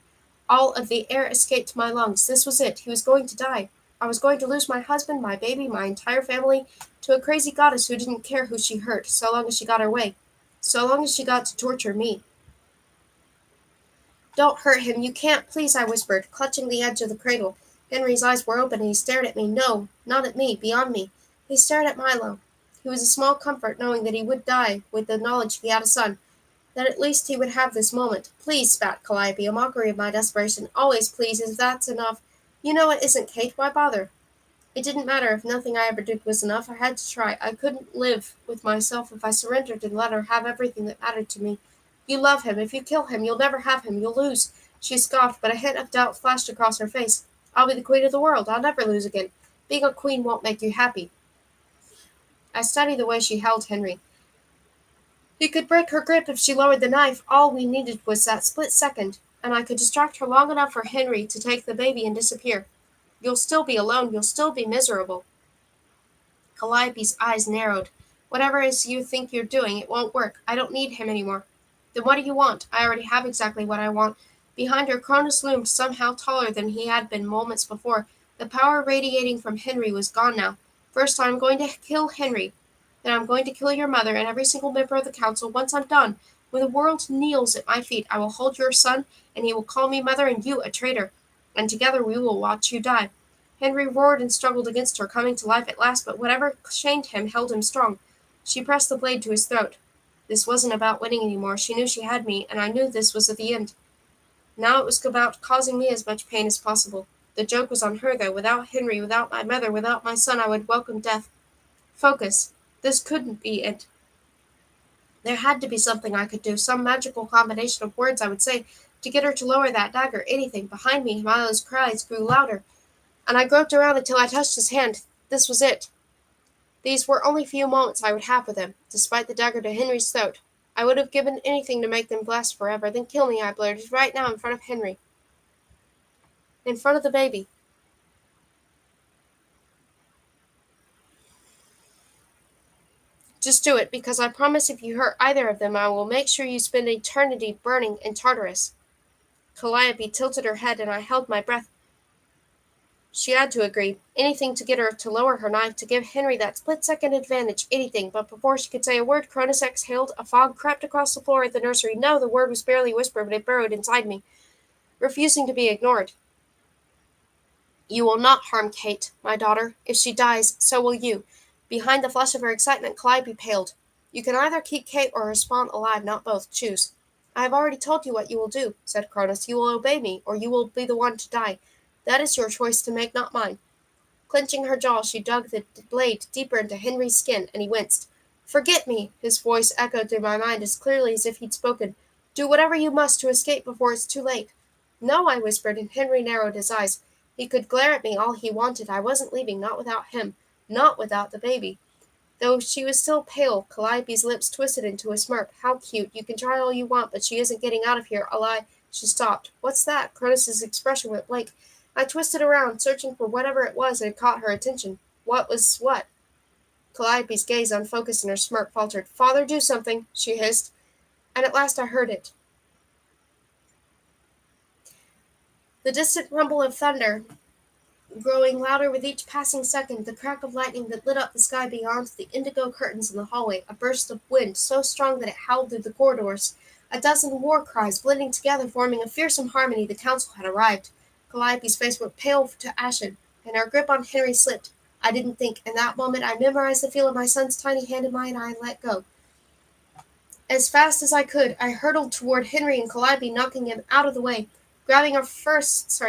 All of the air escaped my lungs. This was it. He was going to die. I was going to lose my husband, my baby, my entire family, to a crazy goddess who didn't care who she hurt, so long as she got her way. So long as she got to torture me. Don't hurt him. You can't, please, I whispered, clutching the edge of the cradle. Henry's eyes were open, and he stared at me. No, not at me, beyond me. He stared at Milo. He was a small comfort knowing that he would die with the knowledge he had a son, that at least he would have this moment. Please, spat Calliope, a mockery of my desperation. Always please, if that's enough. You know it isn't, Kate. Why bother? It didn't matter if nothing I ever did was enough. I had to try. I couldn't live with myself if I surrendered and let her have everything that mattered to me. You love him. If you kill him, you'll never have him. You'll lose. She scoffed, but a hint of doubt flashed across her face. I'll be the queen of the world. I'll never lose again. Being a queen won't make you happy. I studied the way she held Henry. He could break her grip if she lowered the knife. All we needed was that split second, and I could distract her long enough for Henry to take the baby and disappear. You'll still be alone. You'll still be miserable. Calliope's eyes narrowed. Whatever it is you think you're doing, it won't work. I don't need him anymore. Then what do you want? I already have exactly what I want. Behind her, Cronus loomed, somehow taller than he had been moments before. The power radiating from Henry was gone now. First, I'm going to kill Henry. Then I'm going to kill your mother and every single member of the council. Once I'm done, when the world kneels at my feet, I will hold your son, and he will call me mother and you a traitor. And together we will watch you die. Henry roared and struggled against her, coming to life at last, but whatever chained him held him strong. She pressed the blade to his throat. This wasn't about winning anymore. She knew she had me, and I knew this was at the end. Now it was about causing me as much pain as possible. The joke was on her, though. Without Henry, without my mother, without my son, I would welcome death. Focus. This couldn't be it. There had to be something I could do, some magical combination of words I would say, to get her to lower that dagger, anything. Behind me, Milo's cries grew louder, and I groped around until I touched his hand. This was it. These were only few moments I would have with him, despite the dagger to Henry's throat. I would have given anything to make them last forever. Then kill me, I blurted, right now in front of Henry. In front of the baby. Just do it, because I promise if you hurt either of them, I will make sure you spend eternity burning in Tartarus. Calliope tilted her head, and I held my breath. She had to agree. Anything to get her to lower her knife, to give Henry that split-second advantage, anything. But before she could say a word, Cronus exhaled. A fog crept across the floor of the nursery. No, the word was barely whispered, but it burrowed inside me, refusing to be ignored. You will not harm Kate, my daughter. If she dies, so will you. Behind the flush of her excitement, Calliope paled. You can either keep Kate or her spawn alive, not both. Choose. I have already told you what you will do, said Cronus. You will obey me, or you will be the one to die. That is your choice to make, not mine. Clenching her jaw, she dug the blade deeper into Henry's skin, and he winced. Forget me, his voice echoed through my mind as clearly as if he'd spoken. Do whatever you must to escape before it's too late. No, I whispered, and Henry narrowed his eyes. He could glare at me all he wanted. I wasn't leaving, not without him, not without the baby. Though she was still pale, Calliope's lips twisted into a smirk. How cute. You can try all you want, but she isn't getting out of here alive. She stopped. What's that? Cronus's expression went blank. I twisted around, searching for whatever it was that had caught her attention. What was what? Calliope's gaze unfocused and her smirk faltered. Father, do something, she hissed. And at last I heard it. The distant rumble of thunder growing louder with each passing second, the crack of lightning that lit up the sky beyond, the indigo curtains in the hallway, a burst of wind so strong that it howled through the corridors, a dozen war cries blending together, forming a fearsome harmony. The council had arrived. Calliope's face went pale to ashen, and her grip on Henry slipped. I didn't think. In that moment, I memorized the feel of my son's tiny hand in mine, and I let go. As fast as I could, I hurtled toward Henry and Calliope, knocking him out of the way. Grabbing her fist,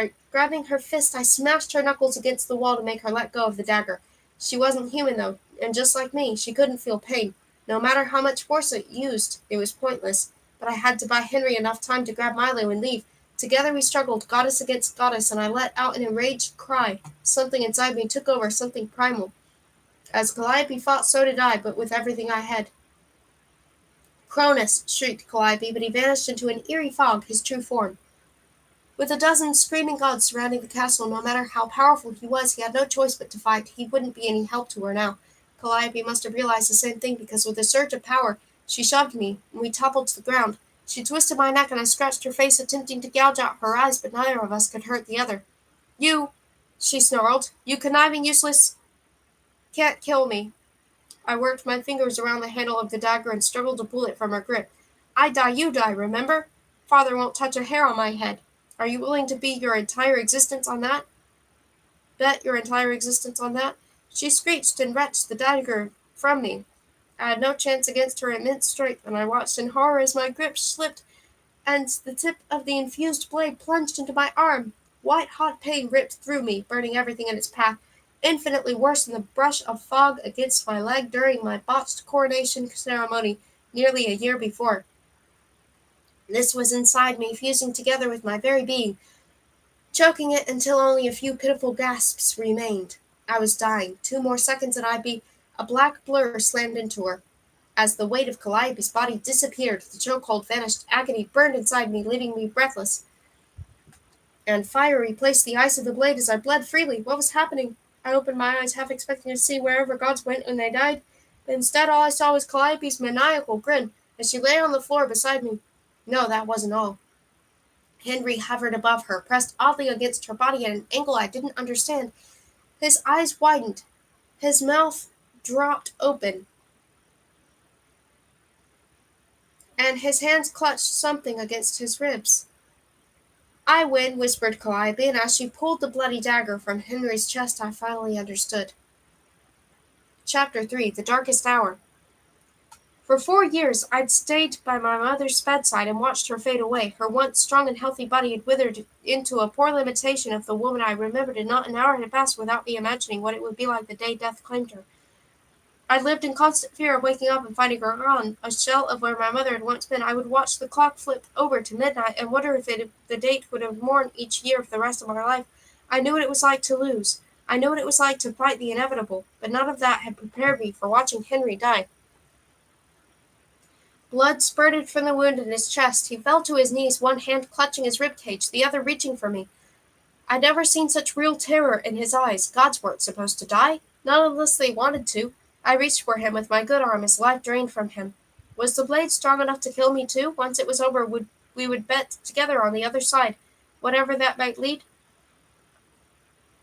I smashed her knuckles against the wall to make her let go of the dagger. She wasn't human, though, and just like me, she couldn't feel pain. No matter how much force it used, it was pointless. But I had to buy Henry enough time to grab Milo and leave. Together we struggled, goddess against goddess, and I let out an enraged cry. Something inside me took over, something primal. As Calliope fought, so did I, but with everything I had. Cronus, shrieked Calliope, but he vanished into an eerie fog, his true form. With a dozen screaming gods surrounding the castle, no matter how powerful he was, he had no choice but to fight. He wouldn't be any help to her now. Calliope must have realized the same thing, because with a surge of power, she shoved me, and we toppled to the ground. She twisted my neck, and I scratched her face, attempting to gouge out her eyes, but neither of us could hurt the other. You, she snarled, you conniving, useless, can't kill me. I worked my fingers around the handle of the dagger and struggled to pull it from her grip. I die, you die, remember? Father won't touch a hair on my head. Are you willing to be your entire existence on that? Bet your entire existence on that? She screeched and wrenched the dagger from me. I had no chance against her immense strength, and I watched in horror as my grip slipped and the tip of the infused blade plunged into my arm. White-hot pain ripped through me, burning everything in its path, infinitely worse than the brush of fog against my leg during my botched coronation ceremony nearly a year before. This was inside me, fusing together with my very being, choking it until only a few pitiful gasps remained. I was dying. 2 more seconds and I'd be a black blur slammed into her. As the weight of Calliope's body disappeared, the chokehold vanished. Agony burned inside me, leaving me breathless. And fire replaced the ice of the blade as I bled freely. What was happening? I opened my eyes, half expecting to see wherever gods went when they died, but instead all I saw was Calliope's maniacal grin as she lay on the floor beside me. No, that wasn't all. Henry hovered above her, pressed oddly against her body at an angle I didn't understand. His eyes widened. His mouth dropped open, and his hands clutched something against his ribs. I win, whispered Calliope, and as she pulled the bloody dagger from Henry's chest, I finally understood. Chapter 3, The Darkest Hour. For 4 years, I'd stayed by my mother's bedside and watched her fade away. Her once strong and healthy body had withered into a poor imitation of the woman I remembered, and not an hour had passed without me imagining what it would be like the day death claimed her. I lived in constant fear of waking up and finding her gone, a shell of where my mother had once been. I would watch the clock flip over to midnight and wonder if the date would have mourned each year for the rest of my life. I knew what it was like to lose. I knew what it was like to fight the inevitable, but none of that had prepared me for watching Henry die. Blood spurted from the wound in his chest. He fell to his knees, one hand clutching his ribcage, the other reaching for me. I'd never seen such real terror in his eyes. Gods weren't supposed to die, not unless they wanted to. I reached for him with my good arm as life drained from him. Was the blade strong enough to kill me too? Once it was over, we would bet together on the other side, whatever that might lead.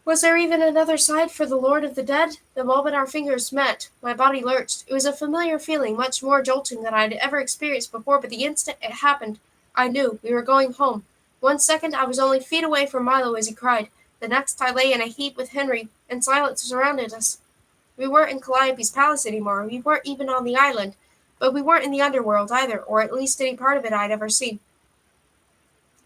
Was there even another side for the Lord of the Dead? The moment our fingers met, my body lurched. It was a familiar feeling, much more jolting than I'd ever experienced before, but the instant it happened, I knew we were going home. 1 second, I was only feet away from Milo as he cried. The next, I lay in a heap with Henry, and silence surrounded us. We weren't in Calliope's palace anymore. We weren't even on the island. But we weren't in the underworld either, or at least any part of it I'd ever seen.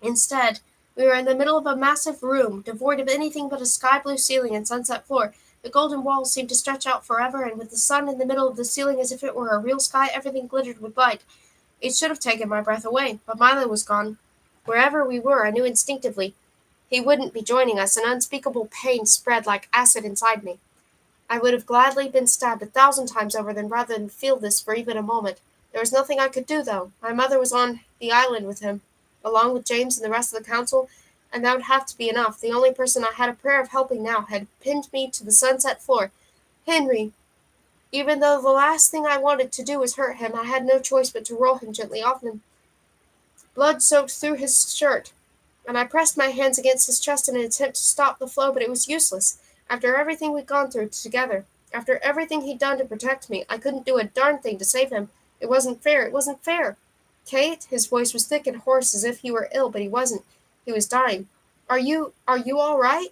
Instead, we were in the middle of a massive room, devoid of anything but a sky-blue ceiling and sunset floor. The golden walls seemed to stretch out forever, and with the sun in the middle of the ceiling as if it were a real sky, everything glittered with light. It should have taken my breath away, but Milo was gone. Wherever we were, I knew instinctively he wouldn't be joining us. An unspeakable pain spread like acid inside me. I would have gladly been stabbed 1,000 times over rather than feel this for even a moment. There was nothing I could do, though. My mother was on the island with him, along with James and the rest of the council, and that would have to be enough. The only person I had a prayer of helping now had pinned me to the sunset floor. Henry. Even though the last thing I wanted to do was hurt him, I had no choice but to roll him gently off him. Blood soaked through his shirt, and I pressed my hands against his chest in an attempt to stop the flow, but it was useless. After everything we'd gone through together, after everything he'd done to protect me, I couldn't do a darn thing to save him. It wasn't fair. It wasn't fair. Kate, his voice was thick and hoarse as if he were ill, but he wasn't. He was dying. Are you all right?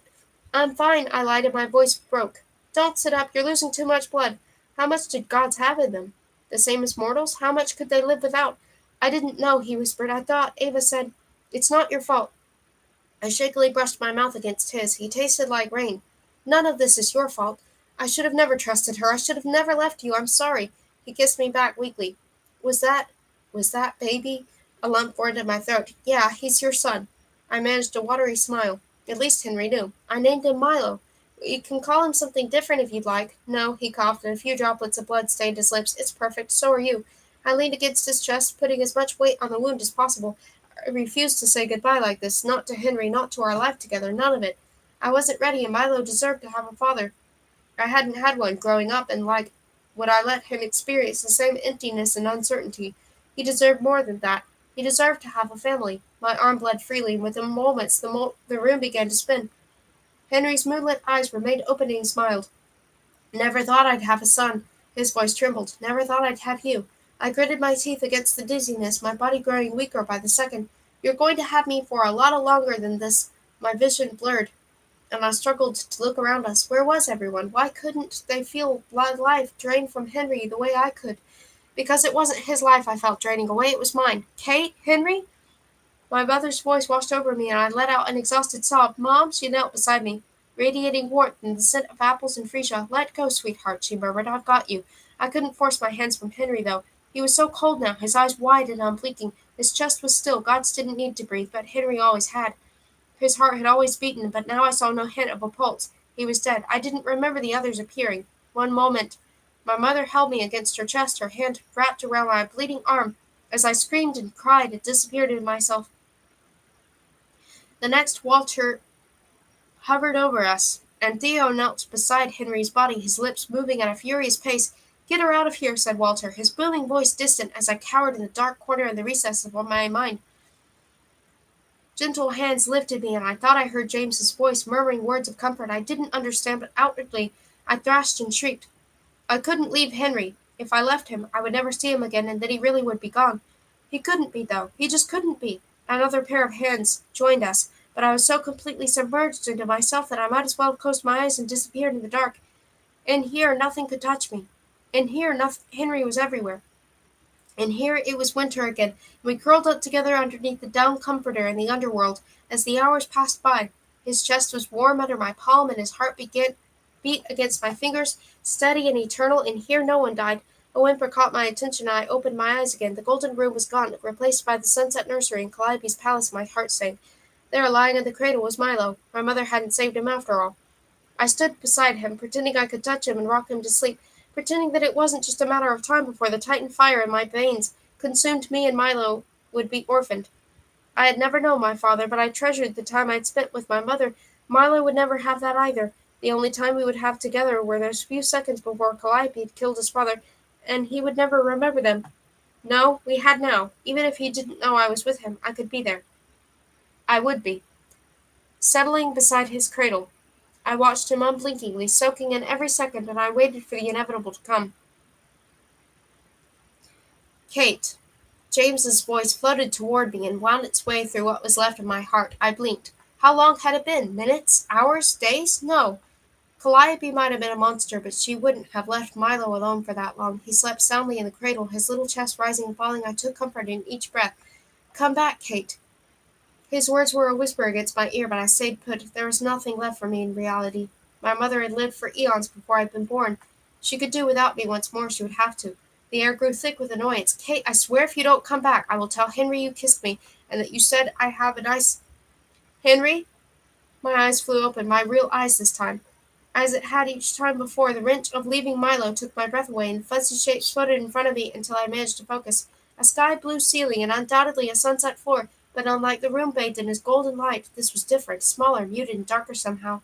I'm fine, I lied, and my voice broke. Don't sit up. You're losing too much blood. How much did gods have in them? The same as mortals? How much could they live without? I didn't know, he whispered. I thought, Ava said, it's not your fault. I shakily brushed my mouth against his. He tasted like rain. None of this is your fault. I should have never trusted her. I should have never left you. I'm sorry. He kissed me back weakly. Was that, was that baby? A lump formed in my throat. Yeah, he's your son. I managed a watery smile. At least Henry knew. I named him Milo. You can call him something different if you'd like. No, he coughed, and a few droplets of blood stained his lips. It's perfect. So are you. I leaned against his chest, putting as much weight on the wound as possible. I refused to say goodbye like this, not to Henry, not to our life together, none of it. I wasn't ready, and Milo deserved to have a father. I hadn't had one growing up, and like would I let him experience the same emptiness and uncertainty? He deserved more than that. He deserved to have a family. My arm bled freely, and within moments the room began to spin. Henry's moonlit eyes remained open, and he smiled. Never thought I'd have a son. His voice trembled. Never thought I'd have you. I gritted my teeth against the dizziness, my body growing weaker by the second. You're going to have me for a lot longer than this. My vision blurred, and I struggled to look around us. Where was everyone? Why couldn't they feel blood life drain from Henry the way I could? Because it wasn't his life I felt draining away, it was mine. Kate? Henry? My mother's voice washed over me, and I let out an exhausted sob. Mom, she knelt beside me, radiating warmth and the scent of apples and freesia. Let go, sweetheart, she murmured. I've got you. I couldn't force my hands from Henry, though. He was so cold now, his eyes wide and unblinking. His chest was still. Gods didn't need to breathe, but Henry always had. His heart had always beaten, but now I saw no hint of a pulse. He was dead. I didn't remember the others appearing. One moment, my mother held me against her chest, her hand wrapped around my bleeding arm. As I screamed and cried and disappeared in myself, the next Walter hovered over us, and Theo knelt beside Henry's body, his lips moving at a furious pace. Get her out of here, said Walter, his booming voice distant as I cowered in the dark corner in the recess of my mind. Gentle hands lifted me, and I thought I heard James's voice murmuring words of comfort I didn't understand, but outwardly I thrashed and shrieked. I couldn't leave Henry. If I left him, I would never see him again, and then he really would be gone. He couldn't be, though. He just couldn't be. Another pair of hands joined us, but I was so completely submerged into myself that I might as well have closed my eyes and disappeared in the dark. In here, nothing could touch me. In here, Henry was everywhere. And here it was winter again, and we curled up together underneath the down comforter in the underworld. As the hours passed by, his chest was warm under my palm, and his heart beat against my fingers, steady and eternal. And here no one died. A whimper caught my attention, and I opened my eyes again. The golden room was gone, replaced by the sunset nursery in Calliope's palace. My heart sank. There, lying in the cradle, was Milo. My mother hadn't saved him after all. I stood beside him, pretending I could touch him and rock him to sleep, pretending that it wasn't just a matter of time before the Titan fire in my veins consumed me and Milo would be orphaned. I had never known my father, but I treasured the time I'd spent with my mother. Milo would never have that either. The only time we would have together were those few seconds before Calliope had killed his father, and he would never remember them. No, we had now. Even if he didn't know I was with him, I could be there. I would be. Settling beside his cradle, I watched him unblinkingly, soaking in every second, and I waited for the inevitable to come. Kate. James's voice floated toward me and wound its way through what was left of my heart. I blinked. How long had it been? Minutes? Hours? Days? No. Calliope might have been a monster, but she wouldn't have left Milo alone for that long. He slept soundly in the cradle, his little chest rising and falling. I took comfort in each breath. Come back, Kate. His words were a whisper against my ear, but I stayed put. There was nothing left for me in reality. My mother had lived for eons before I'd been born. She could do without me once more. She would have to. The air grew thick with annoyance. Kate, I swear if you don't come back, I will tell Henry you kissed me, and that you said I have a nice... Henry? My eyes flew open, my real eyes this time. As it had each time before, the wrench of leaving Milo took my breath away, and fuzzy shapes floated in front of me until I managed to focus. A sky-blue ceiling, and undoubtedly a sunset floor, but unlike the room bathed in his golden light, this was different, smaller, muted, and darker somehow.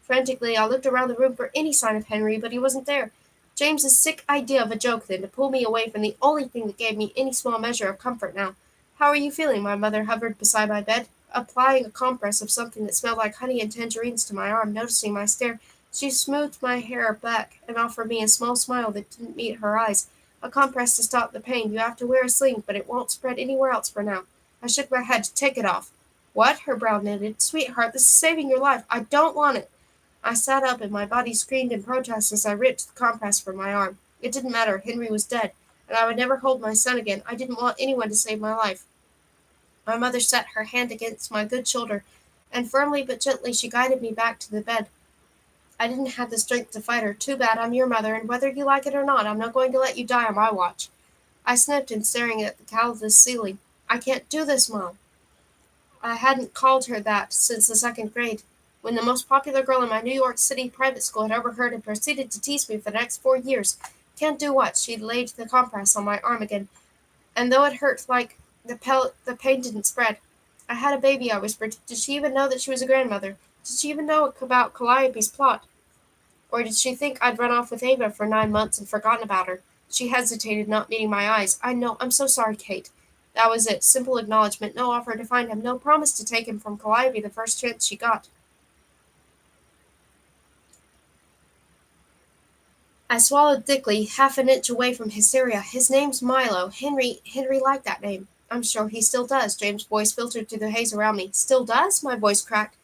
Frantically, I looked around the room for any sign of Henry, but he wasn't there. James's sick idea of a joke, then, to pull me away from the only thing that gave me any small measure of comfort now. How are you feeling? My mother hovered beside my bed. applying a compress of something that smelled like honey and tangerines to my arm. Noticing my stare, she smoothed my hair back and offered me a small smile that didn't meet her eyes. A compress to stop the pain. You have to wear a sling, but it won't spread anywhere else for now. I shook my head. Take it off. What? Her brow knitted. Sweetheart, this is saving your life. I don't want it. I sat up and my body screamed in protest as I ripped the compress from my arm. It didn't matter. Henry was dead, and I would never hold my son again. I didn't want anyone to save my life. My mother set her hand against my good shoulder, and firmly but gently she guided me back to the bed. I didn't have the strength to fight her. Too bad, I'm your mother, and whether you like it or not, I'm not going to let you die on my watch. I sniffed and staring at the cloudless ceiling. I can't do this, Mom. I hadn't called her that since the second grade, when the most popular girl in my New York City private school had overheard and proceeded to tease me for the next 4 years. Can't do what? She'd laid the compress on my arm again, and though it hurt like the pain didn't spread. I had a baby, I whispered. Did she even know that she was a grandmother? Did she even know about Calliope's plot? Or did she think I'd run off with Ava for 9 months and forgotten about her? She hesitated, not meeting my eyes. I know, I'm so sorry, Kate. That was it. Simple acknowledgement, no offer to find him, no promise to take him from Calliope the first chance she got. I swallowed thickly, half an inch away from hysteria. His name's Milo. Henry liked that name. I'm sure he still does. James' voice filtered through the haze around me. Still does? My voice cracked.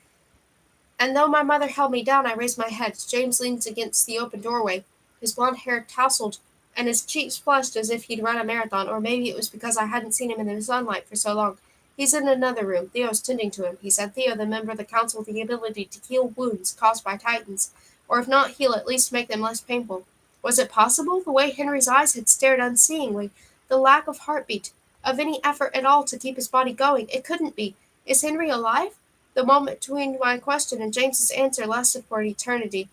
And though my mother held me down, I raised my head. James leaned against the open doorway. His blond hair tousled, and his cheeks flushed as if he'd run a marathon, or maybe it was because I hadn't seen him in the sunlight for so long. He's in another room. Theo's tending to him, he said. Theo, the member of the council with the ability to heal wounds caused by titans, or if not heal, at least make them less painful. Was it possible? The way Henry's eyes had stared unseeingly, the lack of heartbeat, of any effort at all to keep his body going. It couldn't be. Is Henry alive? The moment between my question and James's answer lasted for an eternity.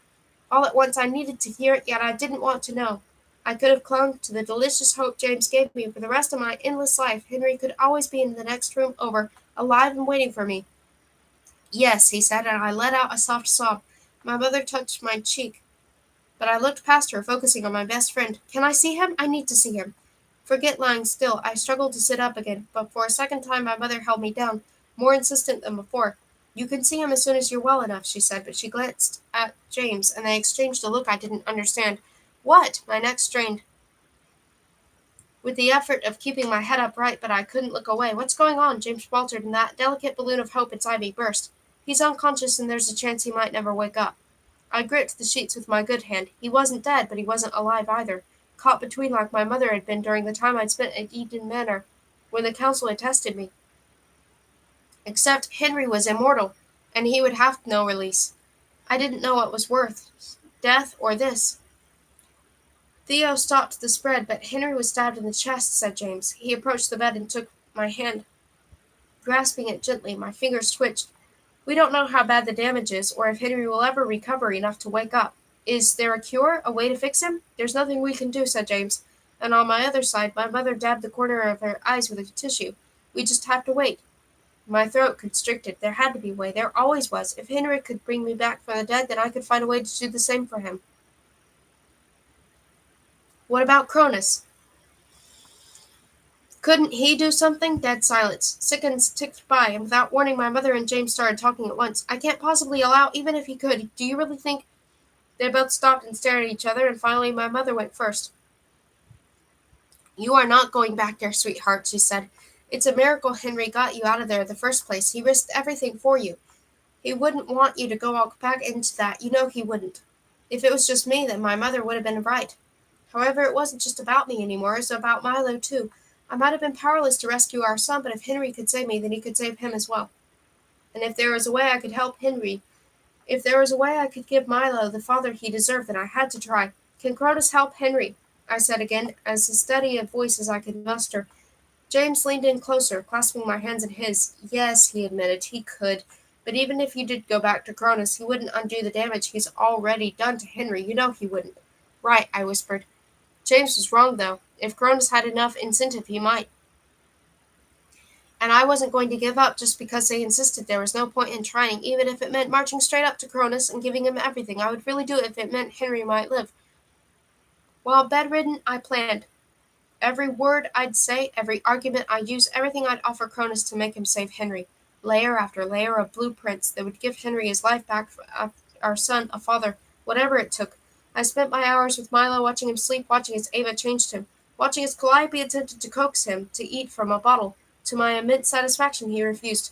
All at once I needed to hear it, yet I didn't want to know. I could have clung to the delicious hope James gave me for the rest of my endless life. Henry could always be in the next room over, alive and waiting for me. Yes, he said, and I let out a soft sob. My mother touched my cheek, but I looked past her, focusing on my best friend. Can I see him? I need to see him. Forget lying still. I struggled to sit up again, but for a second time my mother held me down, more insistent than before. You can see him as soon as you're well enough, she said, but she glanced at James, and they exchanged a look I didn't understand. What? My neck strained with the effort of keeping my head upright, but I couldn't look away. What's going on? James faltered, and that delicate balloon of hope inside me burst. He's unconscious, and there's a chance he might never wake up. I gripped the sheets with my good hand. He wasn't dead, but he wasn't alive either, caught between like my mother had been during the time I'd spent at Eden Manor, when the council had tested me. Except Henry was immortal, and he would have no release. I didn't know what was worse, death or this. Theo stopped the spread, but Henry was stabbed in the chest, said James. He approached the bed and took my hand, grasping it gently. My fingers twitched. We don't know how bad the damage is, or if Henry will ever recover enough to wake up. Is there a cure, a way to fix him? There's nothing we can do, said James. And on my other side, my mother dabbed the corner of her eyes with a tissue. We just have to wait. My throat constricted. There had to be a way. There always was. If Henry could bring me back from the dead, then I could find a way to do the same for him. What about Cronus? Couldn't he do something? Dead silence. Seconds ticked by, and without warning, my mother and James started talking at once. I can't possibly allow, even if he could. Do you really think? They both stopped and stared at each other, and finally my mother went first. You are not going back there, sweetheart, she said. It's a miracle Henry got you out of there in the first place. He risked everything for you. He wouldn't want you to go all back into that. You know he wouldn't. If it was just me, then my mother would have been right. However, it wasn't just about me anymore. It was about Milo, too. I might have been powerless to rescue our son, but if Henry could save me, then he could save him as well. And if there was a way I could help Henry, if there was a way I could give Milo the father he deserved, then I had to try. Can Cronus help Henry? I said again, as steady a voice as I could muster. James leaned in closer, clasping my hands in his. Yes, he admitted, he could. But even if you did go back to Cronus, he wouldn't undo the damage he's already done to Henry. You know he wouldn't. Right, I whispered. James was wrong, though. If Cronus had enough incentive, he might. And I wasn't going to give up just because they insisted. There was no point in trying, even if it meant marching straight up to Cronus and giving him everything. I would really do it if it meant Henry might live. While bedridden, I planned. Every word I'd say, every argument I'd use, everything I'd offer Cronus to make him save Henry. layer after layer of blueprints that would give Henry his life back, our son, a father, whatever it took. I spent my hours with Milo watching him sleep, watching as Ava changed him, watching as Calliope attempted to coax him to eat from a bottle. To my immense satisfaction, he refused.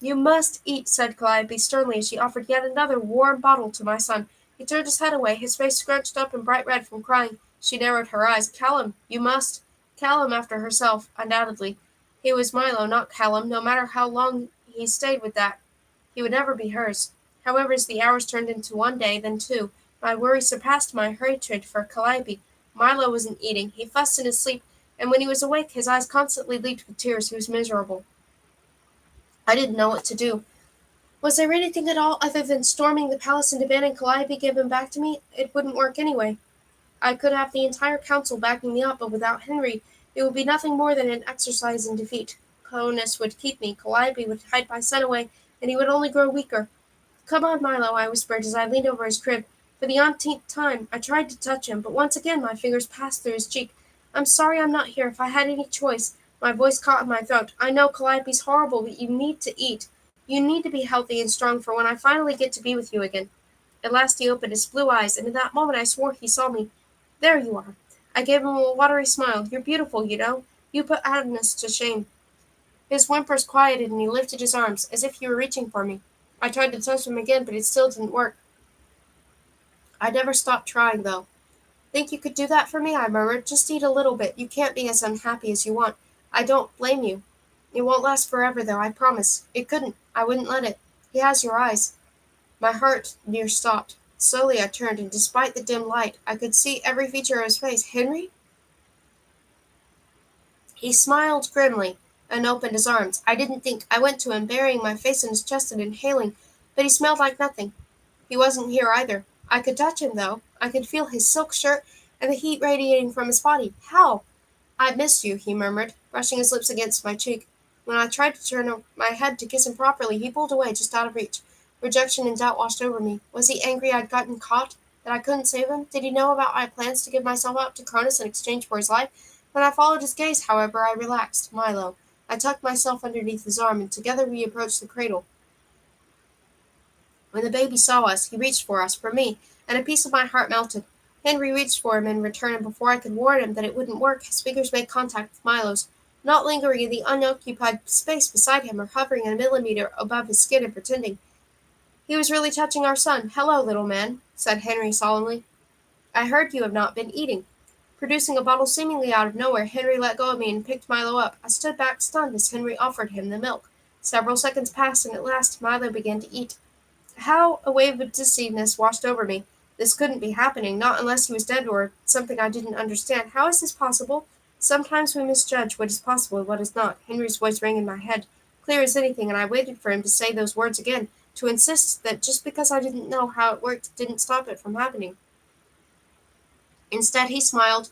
"You must eat," said Calliope sternly as she offered yet another warm bottle to my son. He turned his head away, his face scrunched up and bright red from crying. She narrowed her eyes. "Callum, you must." Callum after herself, undoubtedly. He was Milo, not Callum, no matter how long he stayed with that. He would never be hers. However, as the hours turned into one day, then two, my worry surpassed my hatred for Calliope. Milo wasn't eating. He fussed in his sleep, and when he was awake, his eyes constantly leaked with tears. He was miserable. I didn't know what to do. Was there anything at all other than storming the palace and demanding Calliope give him back to me? It wouldn't work anyway. I could have the entire council backing me up, but without Henry, it would be nothing more than an exercise in defeat. Cronus would keep me, Calliope would hide my son away, and he would only grow weaker. "Come on, Milo," I whispered as I leaned over his crib. For the umpteenth time, I tried to touch him, but once again my fingers passed through his cheek. "I'm sorry I'm not here. If I had any choice." My voice caught in my throat. "I know Calliope's horrible, but you need to eat. You need to be healthy and strong for when I finally get to be with you again." At last he opened his blue eyes, and in that moment I swore he saw me. "There you are." I gave him a watery smile. "You're beautiful, you know. You put Agnes to shame." His whimpers quieted, and he lifted his arms, as if he were reaching for me. I tried to touch him again, but it still didn't work. I never stopped trying, though. "Think you could do that for me?" I murmured. "Just eat a little bit. You can't be as unhappy as you want. I don't blame you. It won't last forever, though, I promise." It couldn't. I wouldn't let it. "He has your eyes." My heart near stopped. Slowly I turned, and despite the dim light, I could see every feature of his face. "Henry?" He smiled grimly and opened his arms. I didn't think. I went to him, burying my face in his chest and inhaling, but he smelled like nothing. He wasn't here either. I could touch him, though. I could feel his silk shirt and the heat radiating from his body. "How?" "I missed you," he murmured, brushing his lips against my cheek. When I tried to turn my head to kiss him properly, he pulled away, just out of reach. Rejection and doubt washed over me. Was he angry I'd gotten caught? That I couldn't save him? Did he know about my plans to give myself up to Cronus in exchange for his life? When I followed his gaze, however, I relaxed. Milo. I tucked myself underneath his arm, and together we approached the cradle. When the baby saw us, he reached for us, for me, and a piece of my heart melted. Henry reached for him in return, and before I could warn him that it wouldn't work, his fingers made contact with Milo's, not lingering in the unoccupied space beside him or hovering a millimeter above his skin and pretending. He was really touching our son. "Hello, little man," said Henry solemnly. "I heard you have not been eating." Producing a bottle seemingly out of nowhere, Henry let go of me and picked Milo up. I stood back stunned as Henry offered him the milk. Several seconds passed, and at last Milo began to eat. How a wave of dizziness washed over me. This couldn't be happening, not unless he was dead or something I didn't understand. How is this possible? Sometimes we misjudge what is possible and what is not. Henry's voice rang in my head, clear as anything, and I waited for him to say those words again, to insist that just because I didn't know how it worked didn't stop it from happening. Instead, he smiled,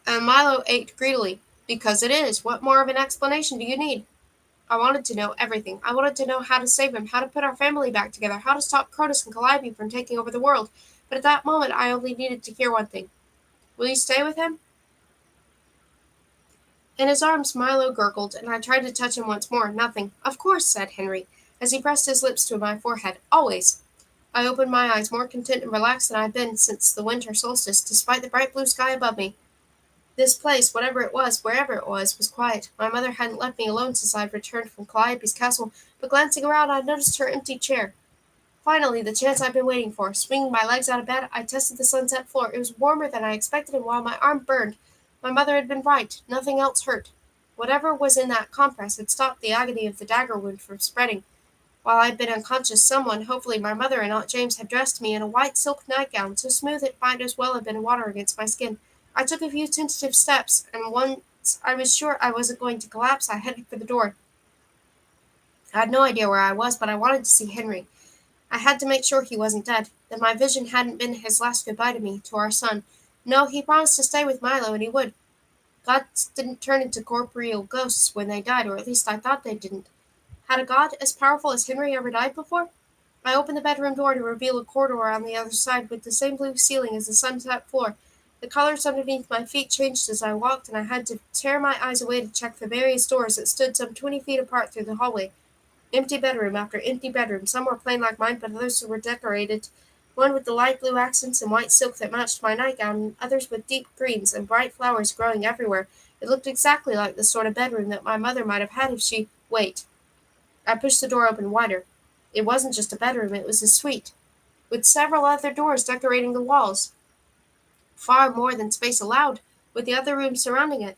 and Milo ate greedily. "Because it is. What more of an explanation do you need?" I wanted to know everything. I wanted to know how to save him, how to put our family back together, how to stop Cronus and Calliope from taking over the world. But at that moment, I only needed to hear one thing. "Will you stay with him?" In his arms, Milo gurgled, and I tried to touch him once more. Nothing. "Of course," said Henry, as he pressed his lips to my forehead. "Always." I opened my eyes, more content and relaxed than I'd been since the winter solstice, despite the bright blue sky above me. This place, whatever it was, wherever it was quiet. My mother hadn't left me alone since I'd returned from Calliope's castle, but glancing around, I noticed her empty chair. Finally, the chance I'd been waiting for. Swinging my legs out of bed, I tested the sunset floor. It was warmer than I expected, and while my arm burned, my mother had been right. Nothing else hurt. Whatever was in that compress had stopped the agony of the dagger wound from spreading. While I'd been unconscious, someone, hopefully my mother and Aunt James, had dressed me in a white silk nightgown, so smooth it might as well have been water against my skin. I took a few tentative steps, and once I was sure I wasn't going to collapse, I headed for the door. I had no idea where I was, but I wanted to see Henry. I had to make sure he wasn't dead, that my vision hadn't been his last goodbye to me, to our son. No, he promised to stay with Milo, and he would. Gods didn't turn into corporeal ghosts when they died, or at least I thought they didn't. Had a god as powerful as Henry ever died before? I opened the bedroom door to reveal a corridor on the other side with the same blue ceiling as the sunset floor. The colors underneath my feet changed as I walked, and I had to tear my eyes away to check the various doors that stood some 20 feet apart through the hallway. Empty bedroom after empty bedroom, some were plain like mine, but others were decorated, one with the light blue accents and white silk that matched my nightgown, and others with deep greens and bright flowers growing everywhere. It looked exactly like the sort of bedroom that my mother might have had if she— Wait. I pushed the door open wider. It wasn't just a bedroom, it was a suite, with several other doors decorating the walls, far more than space allowed, with the other rooms surrounding it.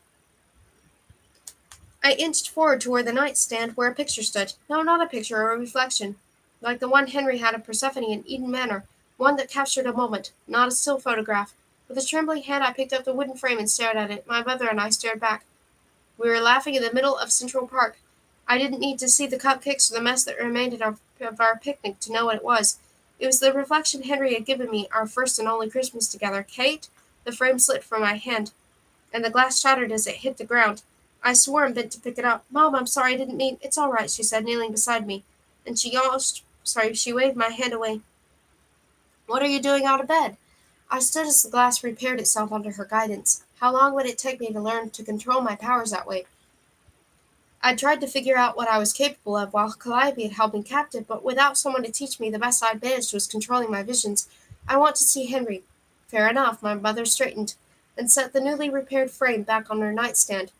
I inched forward to where the nightstand where a picture stood. No, not a picture, a reflection. Like the one Henry had of Persephone in Eden Manor, one that captured a moment, not a still photograph. With a trembling hand I picked up the wooden frame and stared at it. My mother and I stared back. We were laughing in the middle of Central Park. I didn't need to see the cupcakes or the mess that remained of our picnic to know what it was. It was the reflection Henry had given me, our first and only Christmas together. Kate? The frame slipped from my hand, and the glass shattered as it hit the ground. I swore and bent to pick it up. Mom, I'm sorry, I didn't mean— It's all right, she said, kneeling beside me. And she waved my hand away. What are you doing out of bed? I stood as the glass repaired itself under her guidance. How long would it take me to learn to control my powers that way? I tried to figure out what I was capable of while Calliope had held me captive, but without someone to teach me, the best I'd managed was controlling my visions. I want to see Henry. Fair enough, my mother straightened and set the newly repaired frame back on her nightstand.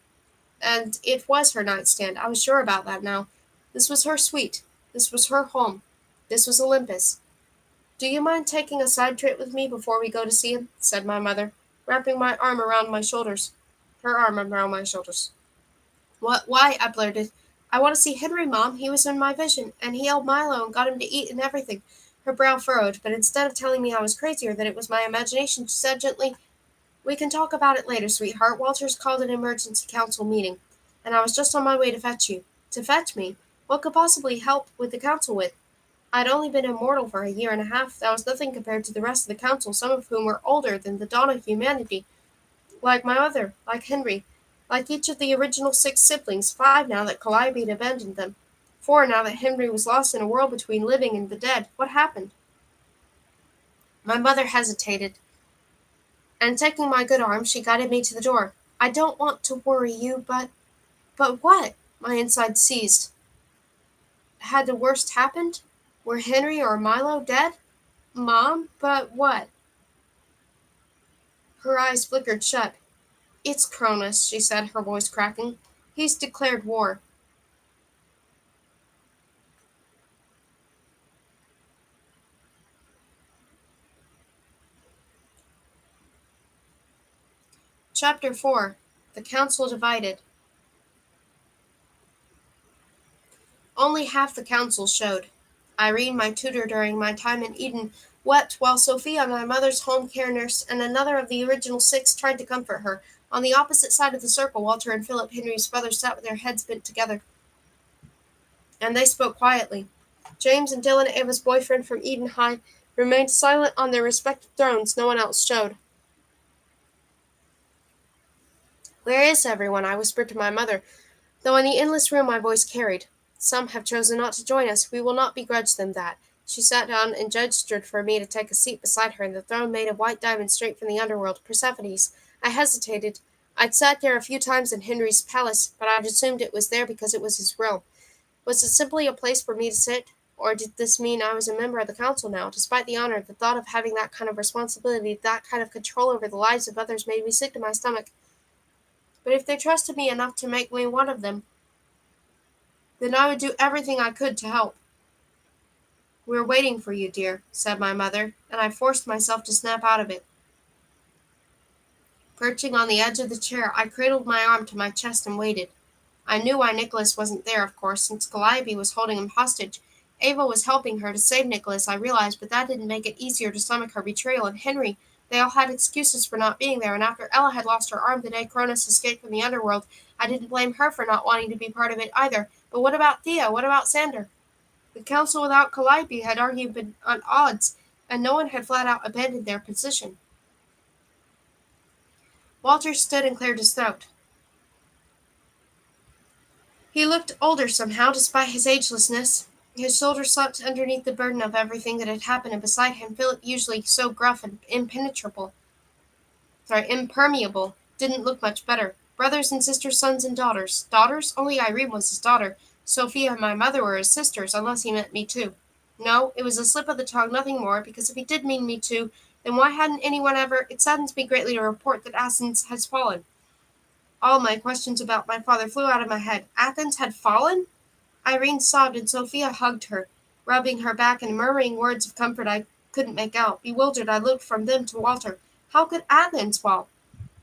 And it was her nightstand. I was sure about that now. This was her suite. This was her home. This was Olympus. Do you mind taking a side trip with me before we go to see him? Said my mother, wrapping my arm around my shoulders. Her arm around my shoulders. What? Why? I blurted. I want to see Henry, Mom. He was in my vision, and he held Milo and got him to eat and everything. Her brow furrowed, but instead of telling me I was crazy or that it was my imagination, she said gently, We can talk about it later, sweetheart. Walter's called an emergency council meeting, and I was just on my way to fetch you. To fetch me? What could possibly help with the council with? I'd only been immortal for a year and a half. That was nothing compared to the rest of the council, some of whom were older than the dawn of humanity. Like my mother, like Henry, like each of the original 6 siblings, 5 now that Calliope had abandoned them, 4 now that Henry was lost in a world between living and the dead. What happened? My mother hesitated, and taking my good arm, she guided me to the door. I don't want to worry you, but— But what? My insides seized. Had the worst happened? Were Henry or Milo dead? Mom, but what? Her eyes flickered shut. It's Cronus, she said, her voice cracking. He's declared war. Chapter 4. The Council Divided. Only half the council showed. Irene, my tutor during my time in Eden, wept while Sophia, my mother's home care nurse, and another of the original 6 tried to comfort her. On the opposite side of the circle, Walter and Philip, Henry's brothers, sat with their heads bent together, and they spoke quietly. James and Dylan, Ava's boyfriend from Eden High, remained silent on their respective thrones. No one else showed. Where is everyone? I whispered to my mother, though in the endless room my voice carried. Some have chosen not to join us. We will not begrudge them that. She sat down and gestured for me to take a seat beside her in the throne made of white diamonds straight from the underworld, Persephone's. I hesitated. I'd sat there a few times in Henry's palace, but I'd assumed it was there because it was his realm. Was it simply a place for me to sit, or did this mean I was a member of the council now? Despite the honor, the thought of having that kind of responsibility, that kind of control over the lives of others made me sick to my stomach. But if they trusted me enough to make me one of them, then I would do everything I could to help. We're waiting for you, dear, said my mother, and I forced myself to snap out of it. Perching on the edge of the chair, I cradled my arm to my chest and waited. I knew why Nicholas wasn't there, of course, since Calliope was holding him hostage. Ava was helping her to save Nicholas, I realized, but that didn't make it easier to stomach her betrayal. And Henry, they all had excuses for not being there, and after Ella had lost her arm the day Cronus escaped from the underworld, I didn't blame her for not wanting to be part of it either. But what about Thea? What about Sander? The council without Calliope had argued been on odds, and no one had flat out abandoned their position. Walter stood and cleared his throat. He looked older somehow, despite his agelessness. His shoulders slumped underneath the burden of everything that had happened, and beside him, Philip, usually so gruff and impermeable, didn't look much better. Brothers and sisters, sons and daughters. Daughters? Only Irene was his daughter. Sophia and my mother were his sisters, unless he meant me too. No, it was a slip of the tongue, nothing more, because if he did mean me too, then why hadn't anyone ever— It saddens me greatly to report that Athens has fallen. All my questions about my father flew out of my head. Athens had fallen? Irene sobbed, and Sophia hugged her, rubbing her back and murmuring words of comfort I couldn't make out. Bewildered, I looked from them to Walter. How could Athens fall?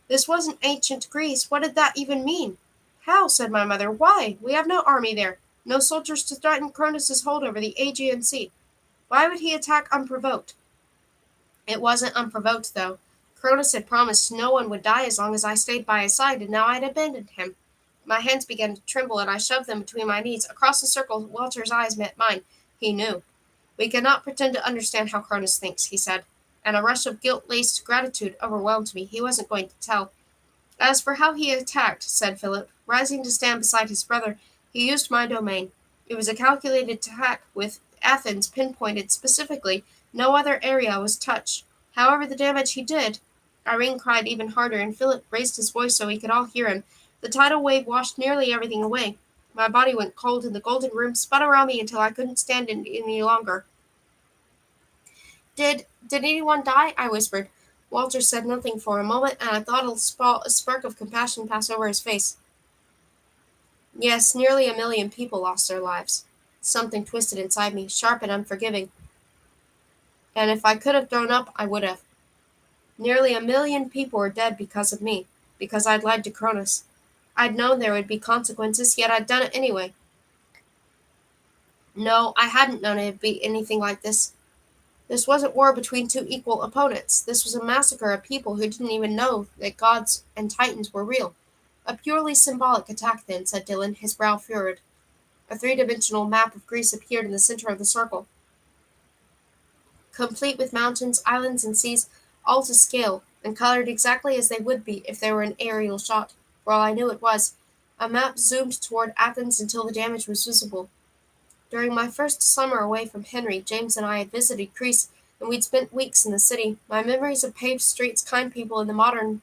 This wasn't ancient Greece. What did that even mean? How? Said my mother. Why? We have no army there. No soldiers to threaten Cronus's hold over the Aegean Sea. Why would he attack unprovoked? It wasn't unprovoked, though. Cronus had promised no one would die as long as I stayed by his side, and now I had abandoned him. My hands began to tremble, and I shoved them between my knees. Across the circle, Walter's eyes met mine. He knew. We cannot pretend to understand how Cronus thinks, he said, and a rush of guilt-laced gratitude overwhelmed me. He wasn't going to tell. As for how he attacked, said Philip, rising to stand beside his brother, he used my domain. It was a calculated attack with Athens pinpointed specifically. No other area was touched. However, the damage he did— Irene cried even harder, and Philip raised his voice so we could all hear him. The tidal wave washed nearly everything away. My body went cold, and the golden room spun around me until I couldn't stand it any longer. Did anyone die? I whispered. Walter said nothing for a moment, and I thought a spark of compassion pass over his face. Yes, nearly 1 million people lost their lives. Something twisted inside me, sharp and unforgiving. And if I could have thrown up, I would have. Nearly 1 million people were dead because of me, because I'd lied to Cronus. I'd known there would be consequences, yet I'd done it anyway. No, I hadn't known it'd be anything like this. This wasn't war between two equal opponents. This was a massacre of people who didn't even know that gods and titans were real. A purely symbolic attack, then, said Dylan, his brow furrowed. A three-dimensional map of Greece appeared in the center of the circle, complete with mountains, islands, and seas, all to scale, and colored exactly as they would be if they were an aerial shot. For all I knew it was. A map zoomed toward Athens until the damage was visible. During my first summer away from Henry, James and I had visited Greece, and we'd spent weeks in the city. My memories of paved streets, kind people, and the modern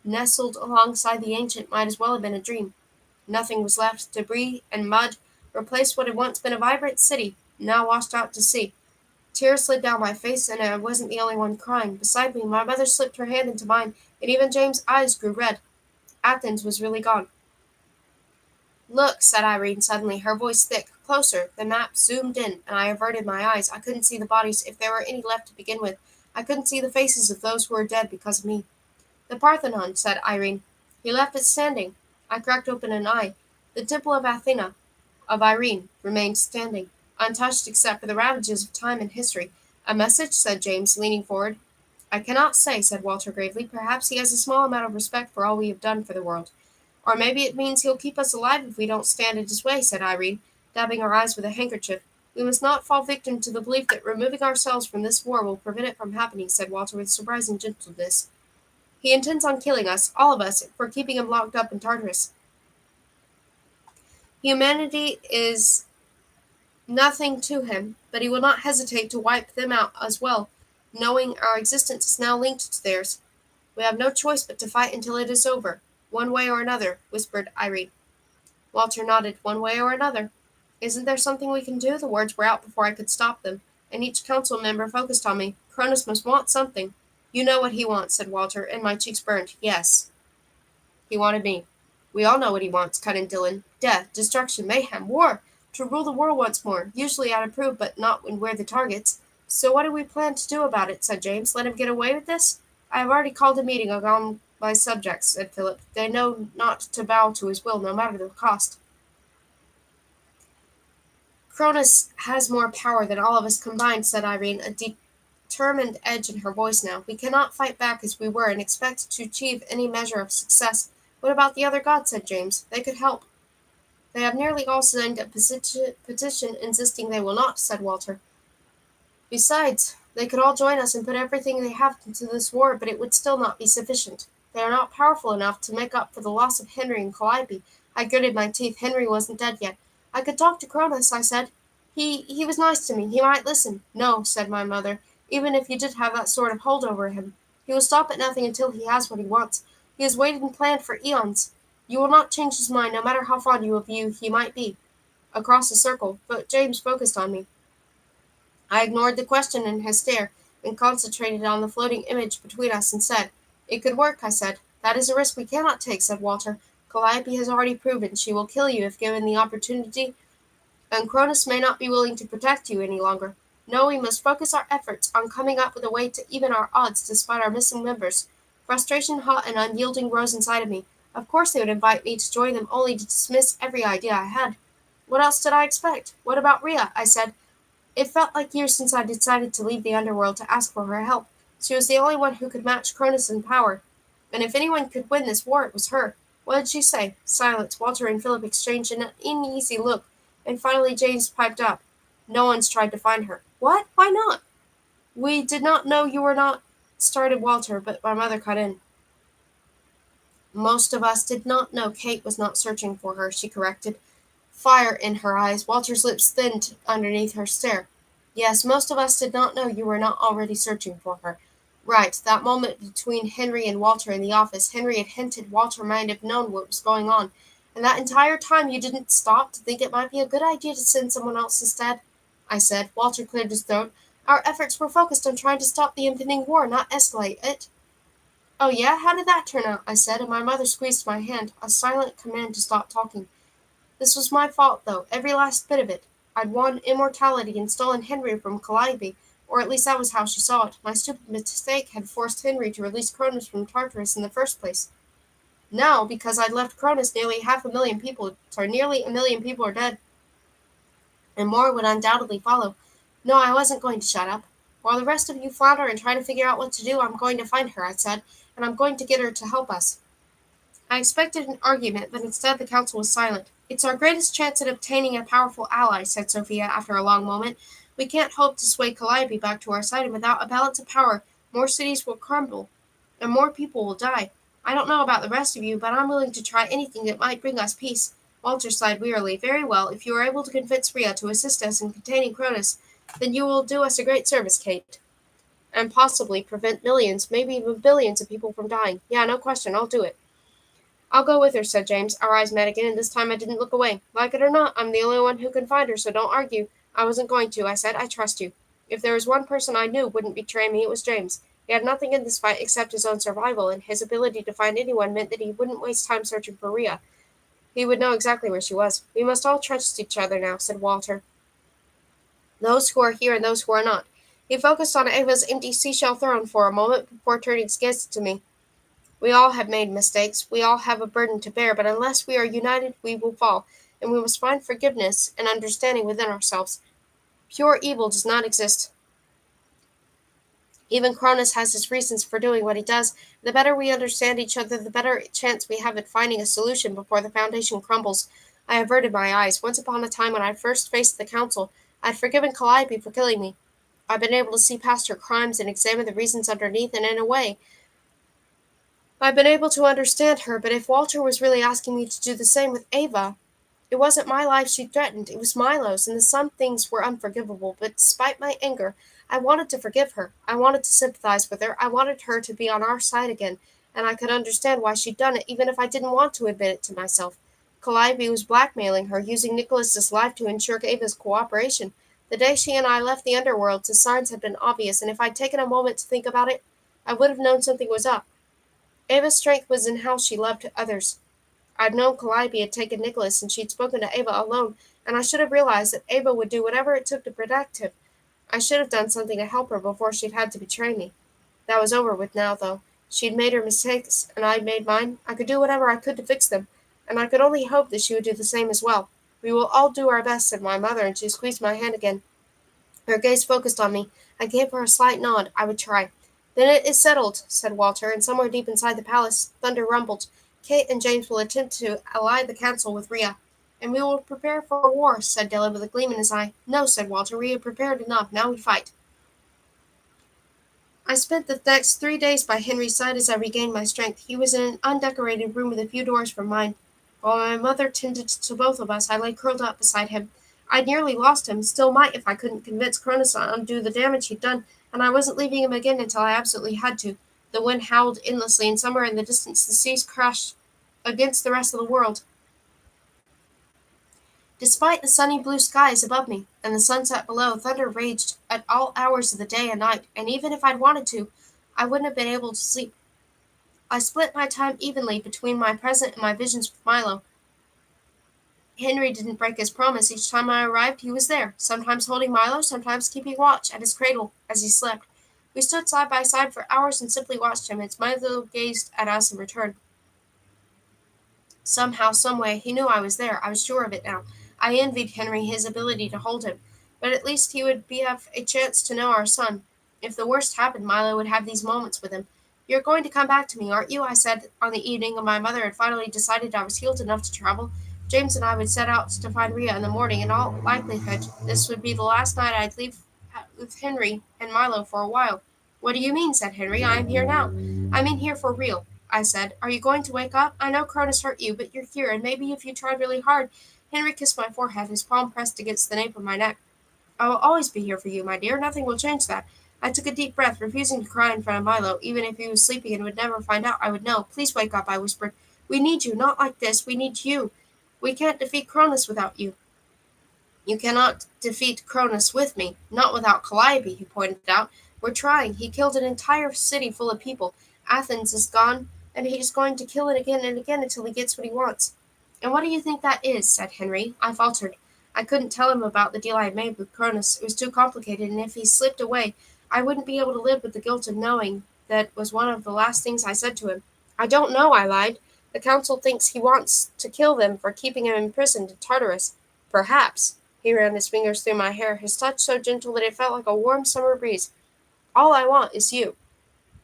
nestled alongside the ancient might as well have been a dream. Nothing was left. Debris and mud replaced what had once been a vibrant city, now washed out to sea. Tears slid down my face, and I wasn't the only one crying. Beside me, my mother slipped her hand into mine, and even James' eyes grew red. Athens was really gone. Look, said Irene suddenly, her voice thick. Closer. The map zoomed in, and I averted my eyes. I couldn't see the bodies, if there were any left to begin with. I couldn't see the faces of those who were dead because of me. The Parthenon, said Irene. He left it standing. I cracked open an eye. The temple of Athena, of Irene, remained standing, untouched except for the ravages of time and history. A message, said James, leaning forward. I cannot say, said Walter gravely. Perhaps he has a small amount of respect for all we have done for the world. Or maybe it means he'll keep us alive if we don't stand in his way, said Irene, dabbing her eyes with a handkerchief. We must not fall victim to the belief that removing ourselves from this war will prevent it from happening, said Walter with surprising gentleness. He intends on killing us, all of us, for keeping him locked up in Tartarus. Humanity is nothing to him, but he will not hesitate to wipe them out as well, knowing our existence is now linked to theirs. We have no choice but to fight until it is over, one way or another, whispered Irene. Walter nodded. One way or another. Isn't there something we can do? The words were out before I could stop them, and each council member focused on me. Cronus must want something. You know what he wants, said Walter, and my cheeks burned. Yes. He wanted me. We all know what he wants, cut in Dylan. Death, destruction, mayhem, war. To rule the world once more. Usually I'd approve, but not when we're the targets. So what do we plan to do about it, said James. Let him get away with this? I have already called a meeting on my subjects, said Philip. They know not to bow to his will, no matter the cost. Cronus has more power than all of us combined, said Irene, a determined edge in her voice now. We cannot fight back as we were and expect to achieve any measure of success. What about the other gods, said James. They could help. They have nearly all signed a petition insisting they will not, said Walter. Besides, they could all join us and put everything they have into this war, but it would still not be sufficient. They are not powerful enough to make up for the loss of Henry and Calliope. I gritted my teeth. Henry wasn't dead yet. I could talk to Cronus, I said. He was nice to me. He might listen. No, said my mother, even if you did have that sort of hold over him. He will stop at nothing until he has what he wants. He has waited and planned for eons. You will not change his mind, no matter how fond of you he might be. across the circle, but James focused on me. I ignored the question in his stare and concentrated on the floating image between us and said, "It could work," I said. "That is a risk we cannot take," said Walter. "Calliope has already proven she will kill you if given the opportunity, and Cronus may not be willing to protect you any longer. No, we must focus our efforts on coming up with a way to even our odds despite our missing members." Frustration hot and unyielding rose inside of me. Of course they would invite me to join them only to dismiss every idea I had. What else did I expect? "What about Rhea?" I said. It felt like years since I decided to leave the underworld to ask for her help. She was the only one who could match Cronus in power, and if anyone could win this war, it was her. What did she say? Silence. Walter and Philip exchanged an uneasy look, and finally James piped up. "No one's tried to find her." "What? Why not?" "We did not know you were not," started Walter, but my mother cut in. "Most of us did not know Kate was not searching for her," she corrected, fire in her eyes. Walter's lips thinned underneath her stare. "Yes, most of us did not know you were not already searching for her." Right, that moment between Henry and Walter in the office, Henry had hinted Walter might have known what was going on. "And that entire time you didn't stop to think it might be a good idea to send someone else instead?" I said. Walter cleared his throat. "Our efforts were focused on trying to stop the impending war, not escalate it." "Oh yeah? How did that turn out?" I said, and my mother squeezed my hand, a silent command to stop talking. "This was my fault, though, every last bit of it. I'd won immortality and stolen Henry from Calliope, or at least that was how she saw it. My stupid mistake had forced Henry to release Cronus from Tartarus in the first place. Now, because I'd left Cronus, nearly a million people are dead, and more would undoubtedly follow. No, I wasn't going to shut up. While the rest of you flounder and try to figure out what to do, I'm going to find her," I said, "and I'm going to get her to help us." I expected an argument, but instead the council was silent. "It's our greatest chance at obtaining a powerful ally," said Sophia after a long moment. "We can't hope to sway Calliope back to our side, and without a balance of power, more cities will crumble, and more people will die. I don't know about the rest of you, but I'm willing to try anything that might bring us peace." Walter sighed wearily. "Very well, if you are able to convince Rhea to assist us in containing Cronus, then you will do us a great service, Kate, and possibly prevent millions, maybe even billions of people from dying. Yeah, no question, I'll do it." "I'll go with her," said James. Our eyes met again, and this time I didn't look away. "Like it or not, I'm the only one who can find her, so don't argue." "I wasn't going to," I said. "I trust you. If there was one person I knew wouldn't betray me, it was James. He had nothing in this fight except his own survival, and his ability to find anyone meant that he wouldn't waste time searching for Rhea. He would know exactly where she was." "We must all trust each other now," said Walter. "Those who are here and those who are not." He focused on Ava's empty seashell throne for a moment before turning his gaze to me. "We all have made mistakes, we all have a burden to bear, but unless we are united we will fall, and we must find forgiveness and understanding within ourselves. Pure evil does not exist. Even Cronus has his reasons for doing what he does. The better we understand each other, the better chance we have at finding a solution before the foundation crumbles." I averted my eyes. Once upon a time when I first faced the council, I'd forgiven Calliope for killing me. I'd been able to see past her crimes and examine the reasons underneath, and in a way, I've been able to understand her, but if Walter was really asking me to do the same with Ava, it wasn't my life she threatened, it was Milo's, and some things were unforgivable, but despite my anger, I wanted to forgive her. I wanted to sympathize with her. I wanted her to be on our side again, and I could understand why she'd done it, even if I didn't want to admit it to myself. Calliope was blackmailing her, using Nicholas's life to ensure Ava's cooperation. The day she and I left the underworld, the signs had been obvious, and if I'd taken a moment to think about it, I would have known something was up. Ava's strength was in how she loved others. I'd known Calliope had taken Nicholas, and she'd spoken to Ava alone, and I should have realized that Ava would do whatever it took to protect him. I should have done something to help her before she'd had to betray me. That was over with now, though. She'd made her mistakes, and I'd made mine. I could do whatever I could to fix them, and I could only hope that she would do the same as well. "We will all do our best," said my mother, and she squeezed my hand again. Her gaze focused on me. I gave her a slight nod. "I would try." "Then it is settled," said Walter, and somewhere deep inside the palace, thunder rumbled. "Kate and James will attempt to ally the council with Rhea." "And we will prepare for war," said Dylan with a gleam in his eye. "No," said Walter, "we have prepared enough. Now we fight." I spent the next 3 days by Henry's side as I regained my strength. He was in an undecorated room with a few doors from mine. While my mother tended to both of us, I lay curled up beside him. I'd nearly lost him, still might if I couldn't convince Cronus to undo the damage he'd done, and I wasn't leaving him again until I absolutely had to. The wind howled endlessly, and somewhere in the distance the seas crashed against the rest of the world. Despite the sunny blue skies above me and the sunset below, thunder raged at all hours of the day and night, and even if I'd wanted to, I wouldn't have been able to sleep. I split my time evenly between my present and my visions with Milo. Henry didn't break his promise. Each time I arrived, he was there, sometimes holding Milo, sometimes keeping watch at his cradle as he slept. We stood side by side for hours and simply watched him as Milo gazed at us in return. Somehow, someway, he knew I was there. I was sure of it now. I envied Henry his ability to hold him, but at least he would have a chance to know our son. If the worst happened, Milo would have these moments with him. "You're going to come back to me, aren't you?" I said on the evening when my mother had finally decided I was healed enough to travel. James and I would set out to find Rhea in the morning. In all likelihood, this would be the last night I'd leave with Henry and Milo for a while. "What do you mean?" said Henry. "I am here now." "I'm in here for real," I said. "Are you going to wake up? I know Cronus hurt you, but you're here, and maybe if you tried really hard—" Henry kissed my forehead, his palm pressed against the nape of my neck. "I will always be here for you, my dear. Nothing will change that." I took a deep breath, refusing to cry in front of Milo. Even if he was sleeping and would never find out, I would know. "Please wake up," I whispered. "We need you, not like this. We need you. We can't defeat Cronus without you." "You cannot defeat Cronus with me, not without Calliope," he pointed out. "We're trying. He killed an entire city full of people. Athens is gone, and he's going to kill it again and again until he gets what he wants." "And what do you think that is?" said Henry. I faltered. I couldn't tell him about the deal I had made with Cronus. It was too complicated, and if he slipped away, I wouldn't be able to live with the guilt of knowing that was one of the last things I said to him. "I don't know," I lied. "The council thinks he wants to kill them for keeping him imprisoned in Tartarus." "Perhaps." He ran his fingers through my hair, his touch so gentle that it felt like a warm summer breeze. "All I want is you."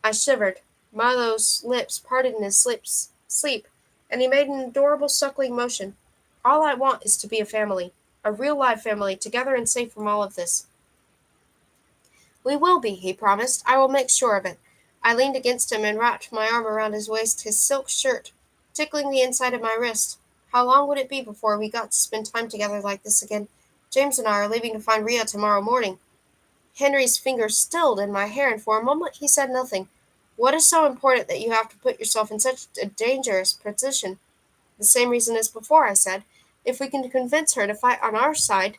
I shivered. Milo's lips parted in his sleep, and he made an adorable suckling motion. "All I want is to be a family. A real live family, together and safe from all of this." "We will be," he promised. "I will make sure of it." I leaned against him and wrapped my arm around his waist, his silk shirt tickling the inside of my wrist. How long would it be before we got to spend time together like this again? "James and I are leaving to find Rhea tomorrow morning." Henry's fingers stilled in my hair, and for a moment he said nothing. "What is so important that you have to put yourself in such a dangerous position?" "The same reason as before," I said. "If we can convince her to fight on our side,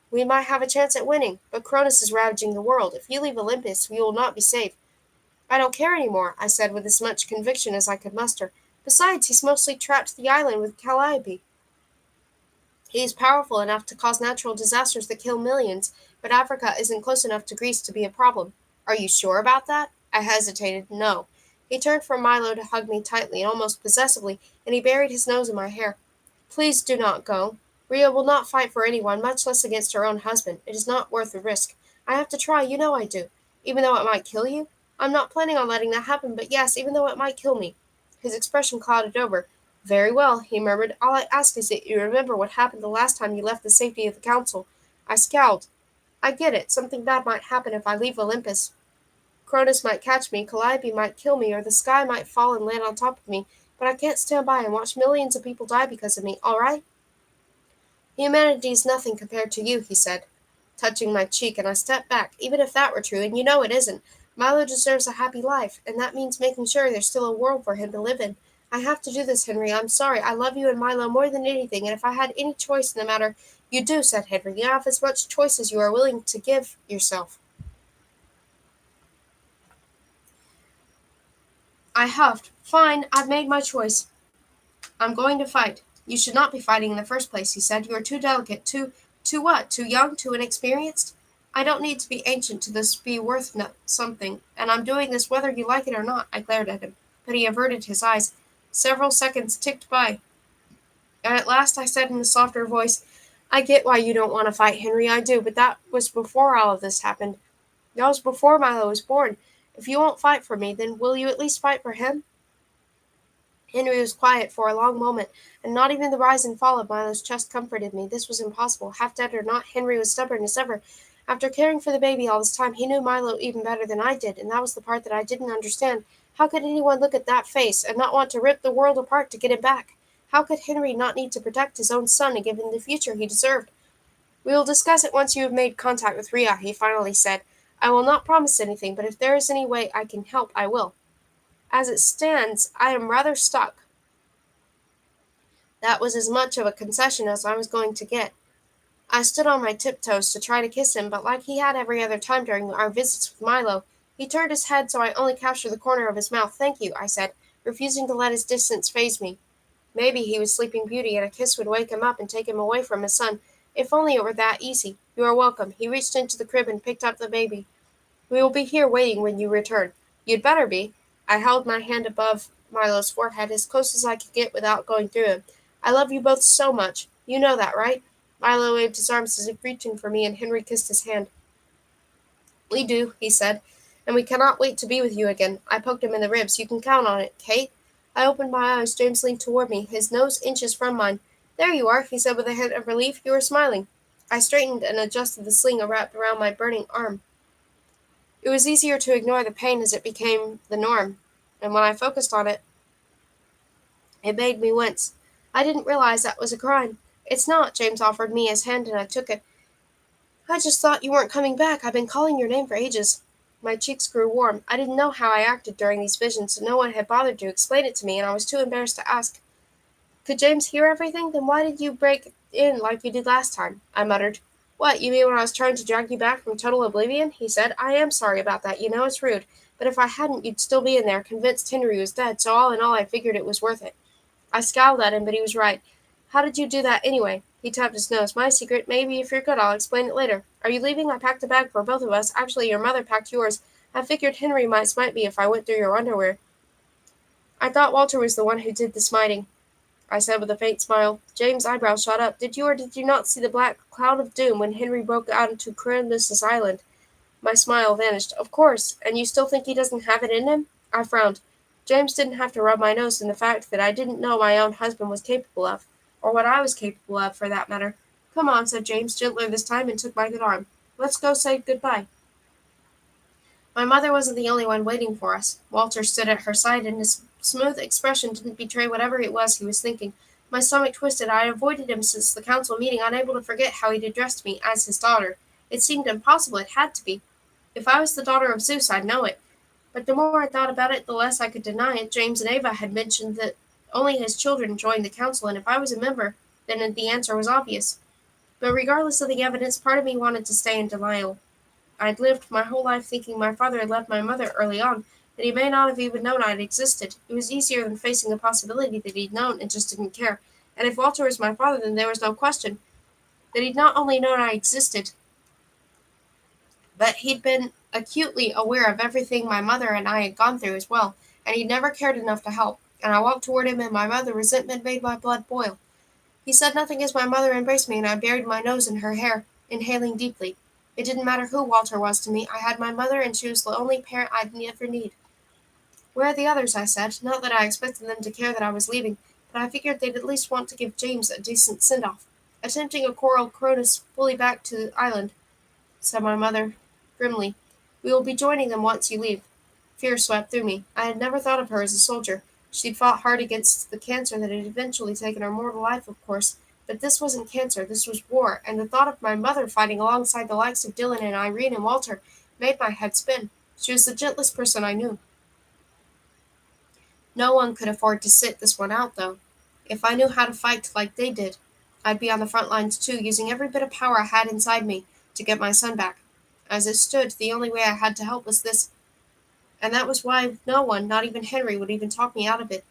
we might have a chance at winning. But Cronus is ravaging the world. If you leave Olympus, we will not be safe." "I don't care any more," I said with as much conviction as I could muster. "Besides, he's mostly trapped the island with Calliope. He is powerful enough to cause natural disasters that kill millions, but Africa isn't close enough to Greece to be a problem." "Are you sure about that?" I hesitated. "No." He turned from Milo to hug me tightly, almost possessively, and he buried his nose in my hair. "Please do not go. Rhea will not fight for anyone, much less against her own husband. It is not worth the risk. I have to try, you know I do. Even though it might kill you? I'm not planning on letting that happen, but yes, even though it might kill me." His expression clouded over. "Very well," he murmured. "All I ask is that you remember what happened the last time you left the safety of the council." I scowled. "I get it. Something bad might happen if I leave Olympus. Cronus might catch me, Calliope might kill me, or the sky might fall and land on top of me, but I can't stand by and watch millions of people die because of me, all right?" "Humanity's nothing compared to you," he said, touching my cheek, and I stepped back. "Even if that were true, and you know it isn't, Milo deserves a happy life, and that means making sure there's still a world for him to live in. I have to do this, Henry. I'm sorry. I love you and Milo more than anything, and if I had any choice in the matter—" "You do," said Henry. "You have as much choice as you are willing to give yourself." I huffed. "Fine, I've made my choice. I'm going to fight." "You should not be fighting in the first place," he said. "You are too delicate, too what? Too young, too inexperienced?" "I don't need to be ancient to be worth something, and I'm doing this whether you like it or not." I glared at him, but he averted his eyes. Several seconds ticked by, and at last I said in a softer voice, "I get why you don't want to fight, Henry, I do, but that was before all of this happened. That was before Milo was born. If you won't fight for me, then will you at least fight for him?" Henry was quiet for a long moment, and not even the rise and fall of Milo's chest comforted me. This was impossible. Half dead or not, Henry was stubborn as ever. After caring for the baby all this time, he knew Milo even better than I did, and that was the part that I didn't understand. How could anyone look at that face and not want to rip the world apart to get him back? How could Henry not need to protect his own son and give him the future he deserved? "We will discuss it once you have made contact with Rhea," he finally said. "I will not promise anything, but if there is any way I can help, I will. As it stands, I am rather stuck. That was as much of a concession as I was going to get. I stood on my tiptoes to try to kiss him, but like he had every other time during our visits with Milo, he turned his head so I only captured the corner of his mouth. "Thank you," I said, refusing to let his distance faze me. Maybe he was Sleeping Beauty and a kiss would wake him up and take him away from his son. If only it were that easy. "You are welcome." He reached into the crib and picked up the baby. "We will be here waiting when you return." "You'd better be." I held my hand above Milo's forehead as close as I could get without going through him. "I love you both so much. You know that, right?" Milo waved his arms as if reaching for me, and Henry kissed his hand. "We do," he said, "and we cannot wait to be with you again." I poked him in the ribs. "You can count on it, Kate." I opened my eyes. James leaned toward me, his nose inches from mine. "There you are," he said with a hint of relief. "You are smiling." I straightened and adjusted the sling wrapped around my burning arm. It was easier to ignore the pain as it became the norm, and when I focused on it, it made me wince. I didn't realize that was a crime. "It's not." James offered me his hand, and I took it. "I just thought you weren't coming back. I've been calling your name for ages." My cheeks grew warm. I didn't know how I acted during these visions, and no one had bothered to explain it to me, and I was too embarrassed to ask. "Could James hear everything? Then why did you break in like you did last time?" I muttered. "What, you mean when I was trying to drag you back from total oblivion?" He said. "I am sorry about that. You know it's rude. But if I hadn't, you'd still be in there, convinced Henry was dead, so all in all I figured it was worth it." I scowled at him, but he was right. "How did you do that, anyway?" He tapped his nose. "My secret. Maybe if you're good, I'll explain it later. Are you leaving? I packed a bag for both of us. Actually, your mother packed yours. I figured Henry might smite me if I went through your underwear." "I thought Walter was the one who did the smiting," I said with a faint smile. James' eyebrows shot up. "Did you or did you not see the black cloud of doom when Henry broke out into Cornelius' Island?" My smile vanished. "Of course. And you still think he doesn't have it in him?" I frowned. James didn't have to rub my nose in the fact that I didn't know my own husband was capable of, or what I was capable of, for that matter. "Come on," said James, gentler this time, and took my good arm. "Let's go say good-bye." My mother wasn't the only one waiting for us. Walter stood at her side, and his smooth expression didn't betray whatever it was he was thinking. My stomach twisted. I had avoided him since the council meeting, unable to forget how he'd addressed me as his daughter. It seemed impossible. It had to be. If I was the daughter of Zeus, I'd know it. But the more I thought about it, the less I could deny it. James and Ava had mentioned that only his children joined the council, and if I was a member, then the answer was obvious. But regardless of the evidence, part of me wanted to stay in denial. I'd lived my whole life thinking my father had left my mother early on, that he may not have even known I'd existed. It was easier than facing the possibility that he'd known and just didn't care. And if Walter was my father, then there was no question that he'd not only known I existed, but he'd been acutely aware of everything my mother and I had gone through as well, and he'd never cared enough to help. And I walked toward him, and my mother's resentment made my blood boil. He said nothing as my mother embraced me, and I buried my nose in her hair, inhaling deeply. It didn't matter who Walter was to me. I had my mother, and she was the only parent I'd ever need. "Where are the others?" I said. Not that I expected them to care that I was leaving, but I figured they'd at least want to give James a decent send-off. "Attempting a coral Cronus fully back to the island," said my mother grimly. "We will be joining them once you leave." Fear swept through me. I had never thought of her as a soldier. She'd fought hard against the cancer that had eventually taken her mortal life, of course. But this wasn't cancer, this was war, and the thought of my mother fighting alongside the likes of Dylan and Irene and Walter made my head spin. She was the gentlest person I knew. No one could afford to sit this one out, though. If I knew how to fight like they did, I'd be on the front lines too, using every bit of power I had inside me to get my son back. As it stood, the only way I had to help was this, and that was why no one, not even Henry, would even talk me out of it.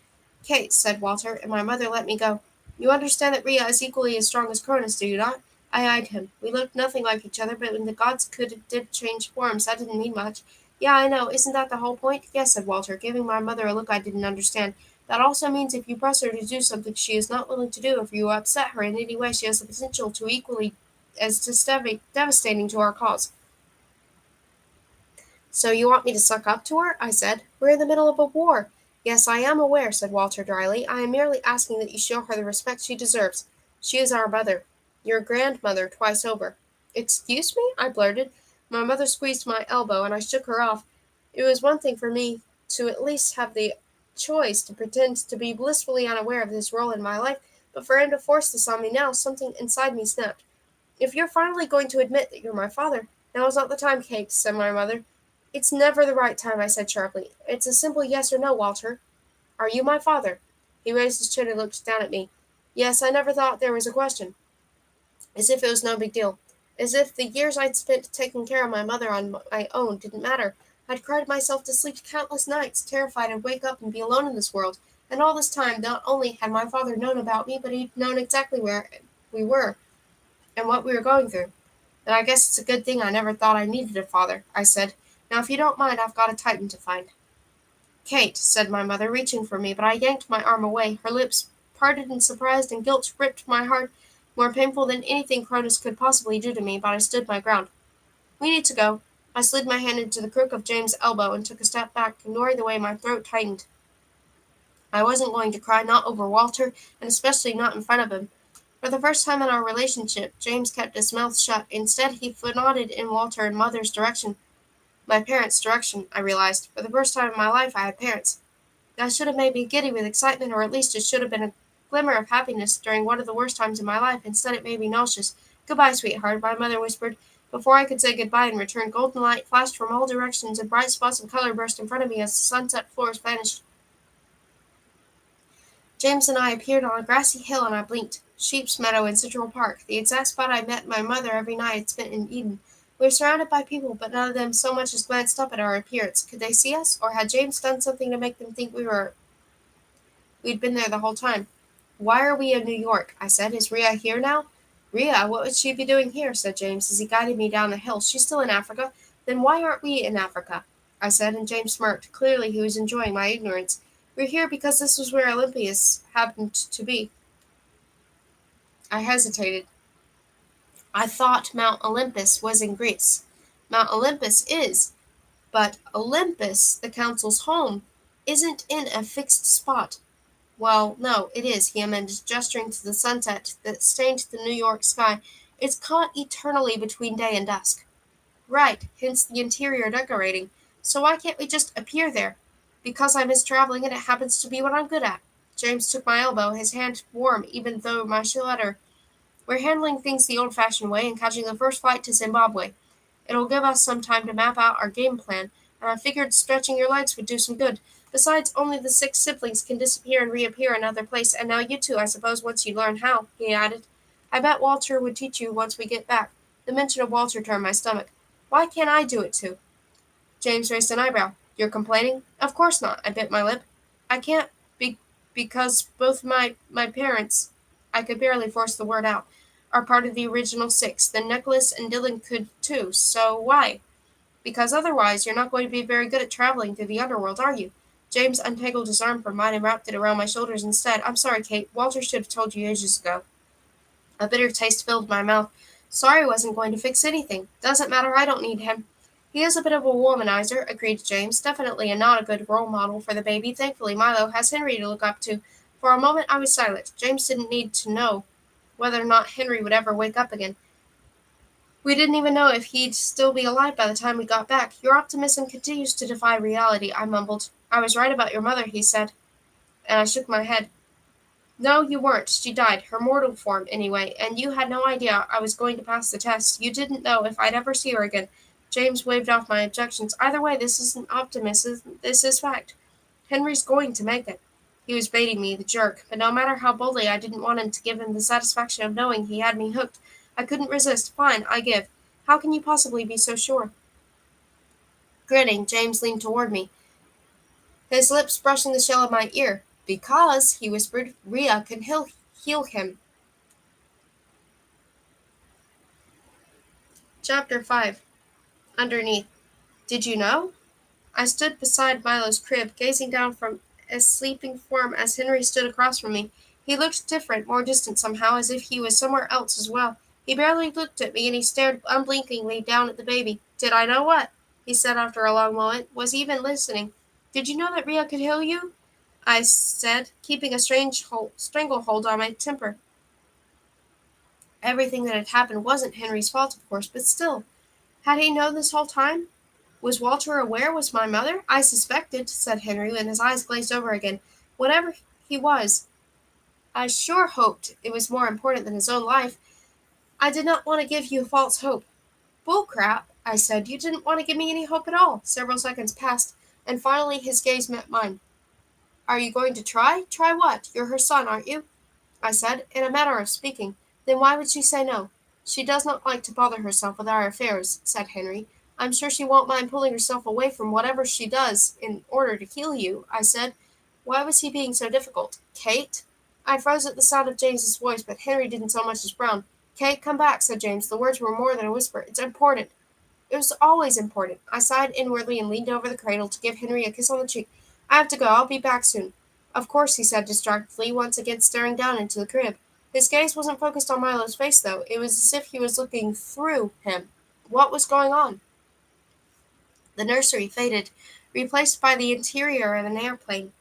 "Kate," said Walter, and my mother let me go. "You understand that Rhea is equally as strong as Cronus, do you not?" I eyed him. We looked nothing like each other, but when the gods did change forms, that didn't mean much. "Yeah, I know. Isn't that the whole point?" "Yes," said Walter, giving my mother a look I didn't understand. "That also means if you press her to do something she is not willing to do, if you upset her in any way, she has the potential to equally as devastating to our cause." "So you want me to suck up to her?" I said. "We're in the middle of a war." "Yes, I am aware," said Walter dryly. "I am merely asking that you show her the respect she deserves. She is our mother. Your grandmother twice over." "Excuse me?" I blurted. My mother squeezed my elbow, and I shook her off. It was one thing for me to at least have the choice to pretend to be blissfully unaware of his role in my life, but for him to force this on me now, something inside me snapped. "If you're finally going to admit that you're my father, now is not the time, Kate," said my mother. "It's never the right time," I said sharply. "It's a simple yes or no, Walter. Are you my father?" He raised his chin and looked down at me. Yes, I never thought there was a question. As if it was no big deal. As if the years I'd spent taking care of my mother on my own didn't matter. I'd cried myself to sleep countless nights, terrified I'd wake up and be alone in this world. And all this time, not only had my father known about me, but he'd known exactly where we were and what we were going through. And I guess it's a good thing I never thought I needed a father, I said. Now, if you don't mind, I've got a Titan to find. Kate, said my mother, reaching for me, but I yanked my arm away. Her lips parted in surprise, and guilt ripped my heart more painful than anything Cronus could possibly do to me, but I stood my ground. We need to go. I slid my hand into the crook of James' elbow and took a step back, ignoring the way my throat tightened. I wasn't going to cry, not over Walter, and especially not in front of him. For the first time in our relationship, James kept his mouth shut. Instead, he nodded in Walter and Mother's direction. My parents' direction, I realized. For the first time in my life, I had parents. That should have made me giddy with excitement, or at least it should have been a glimmer of happiness during one of the worst times in my life. Instead, it made me nauseous. Goodbye, sweetheart, my mother whispered. Before I could say goodbye in return, golden light flashed from all directions, and bright spots of color burst in front of me as the sunset floors vanished. James and I appeared on a grassy hill, and I blinked. Sheep's Meadow in Central Park, the exact spot I met my mother every night I'd spent in Eden. We were surrounded by people, but none of them so much as glanced up at our appearance. Could they see us, or had James done something to make them think we'd been there the whole time? Why are we in New York? I said. Is Rhea here now? Rhea, what would she be doing here? Said James as he guided me down the hill. She's still in Africa. Then why aren't we in Africa? I said, and James smirked. Clearly he was enjoying my ignorance. We're here because this was where Olympus happened to be. I hesitated. I thought Mount Olympus was in Greece. Mount Olympus is, but Olympus, the council's home, isn't in a fixed spot. Well, no, it is, he amended, gesturing to the sunset that stained the New York sky. It's caught eternally between day and dusk. Right, hence the interior decorating. So why can't we just appear there? Because I miss traveling and it happens to be what I'm good at. James took my elbow, his hand warm even though my letter. We're handling things the old-fashioned way and catching the first flight to Zimbabwe. It'll give us some time to map out our game plan, and I figured stretching your legs would do some good. Besides, only the 6 siblings can disappear and reappear another place, and now you too, I suppose, once you learn how, he added. I bet Walter would teach you once we get back. The mention of Walter turned my stomach. Why can't I do it too? James raised an eyebrow. You're complaining? Of course not, I bit my lip. I can't because both my parents, I could barely force the word out, are part of the original 6. Then Nicholas and Dylan could too, so why? Because otherwise you're not going to be very good at traveling through the underworld, are you? James untangled his arm from mine and wrapped it around my shoulders instead. I'm sorry, Kate. Walter should have told you ages ago. A bitter taste filled my mouth. Sorry wasn't going to fix anything. Doesn't matter, I don't need him. He is a bit of a womanizer, agreed James. Definitely not a good role model for the baby. Thankfully, Milo has Henry to look up to. For a moment I was silent. James didn't need to know whether or not Henry would ever wake up again. We didn't even know if he'd still be alive by the time we got back. Your optimism continues to defy reality, I mumbled. I was right about your mother, he said, and I shook my head. No, you weren't. She died, her mortal form, anyway, and you had no idea I was going to pass the test. You didn't know if I'd ever see her again. James waved off my objections. Either way, this isn't optimism, this is fact. Henry's going to make it. He was baiting me, the jerk, but no matter how boldly I didn't want him to give him the satisfaction of knowing he had me hooked. I couldn't resist. Fine, I give. How can you possibly be so sure? Grinning, James leaned toward me, his lips brushing the shell of my ear. Because, he whispered, Rhea can heal him. Chapter 5. Underneath. Did you know? I stood beside Milo's crib, gazing down from a sleeping form as Henry stood across from me. He looked different, more distant somehow, as if he was somewhere else as well. He barely looked at me, and he stared unblinkingly down at the baby. Did I know what? He said after a long moment. Was he even listening? Did you know that Rhea could heal you? I said, keeping a stranglehold on my temper. Everything that had happened wasn't Henry's fault, of course, but still. Had he known this whole time? Was Walter aware? Was my mother? I suspected, said Henry, and his eyes glazed over again. Whatever he was, I sure hoped it was more important than his own life. I did not want to give you false hope. Bull crap, I said. You didn't want to give me any hope at all. Several seconds passed, and finally his gaze met mine. Are you going to try? Try what? You're her son, aren't you? I said, in a manner of speaking. Then why would she say no? She does not like to bother herself with our affairs, said Henry. I'm sure she won't mind pulling herself away from whatever she does in order to heal you, I said. Why was he being so difficult? Kate? I froze at the sound of James's voice, but Henry didn't so much as frown. Kate, come back, said James. The words were more than a whisper. It's important. It was always important. I sighed inwardly and leaned over the cradle to give Henry a kiss on the cheek. I have to go. I'll be back soon. Of course, he said distractedly, once again staring down into the crib. His gaze wasn't focused on Milo's face, though. It was as if he was looking through him. What was going on? The nursery faded, replaced by the interior of an airplane.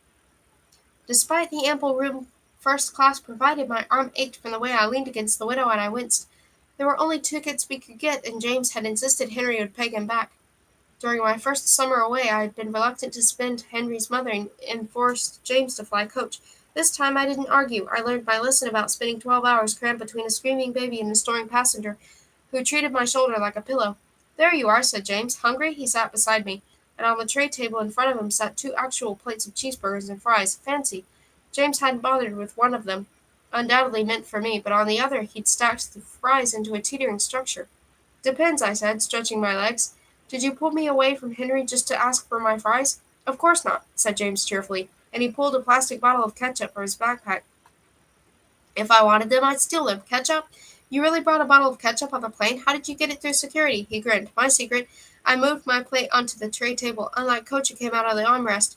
Despite the ample room first class provided, my arm ached from the way I leaned against the window and I winced. There were only tickets we could get, and James had insisted Henry would pay him back. During my first summer away, I had been reluctant to spend Henry's mother and forced James to fly coach. This time I didn't argue. I learned my lesson about spending 12 hours crammed between a screaming baby and a snoring passenger who treated my shoulder like a pillow. There you are, said James. Hungry? He sat beside me, and on the tray table in front of him sat 2 actual plates of cheeseburgers and fries. Fancy. James hadn't bothered with one of them, undoubtedly meant for me, but on the other he'd stacked the fries into a teetering structure. Depends, I said, stretching my legs. Did you pull me away from Henry just to ask for my fries? Of course not, said James cheerfully, and he pulled a plastic bottle of ketchup from his backpack. If I wanted them, I'd steal them. Ketchup? You really brought a bottle of ketchup on the plane? How did you get it through security? He grinned. My secret. I moved my plate onto the tray table, unlike Coach who came out of the armrest,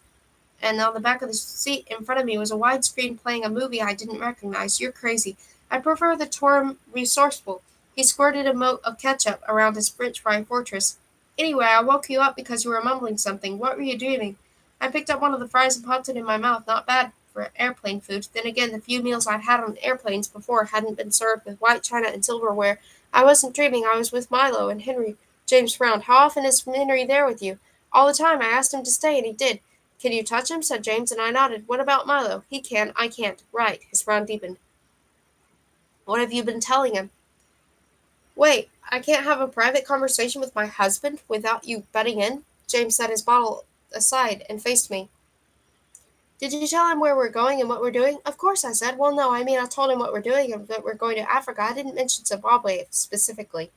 and on the back of the seat in front of me was a widescreen playing a movie I didn't recognize. You're crazy. I prefer the term resourceful. He squirted a mote of ketchup around his french fry fortress. Anyway, I woke you up because you were mumbling something. What were you doing? I picked up one of the fries and popped it in my mouth. Not bad for airplane food. Then again, the few meals I'd had on airplanes before hadn't been served with white china and silverware. I wasn't dreaming. I was with Milo and Henry. James frowned. How often is Henry there with you? All the time. I asked him to stay, and he did. Can you touch him? Said James, and I nodded. What about Milo? He can. I can't. Right. His frown deepened. What have you been telling him? Wait, I can't have a private conversation with my husband without you butting in? James set his bottle aside and faced me. Did you tell him where we're going and what we're doing? Of course, I said. Well, no, I mean, I told him what we're doing and that we're going to Africa. I didn't mention Zimbabwe specifically.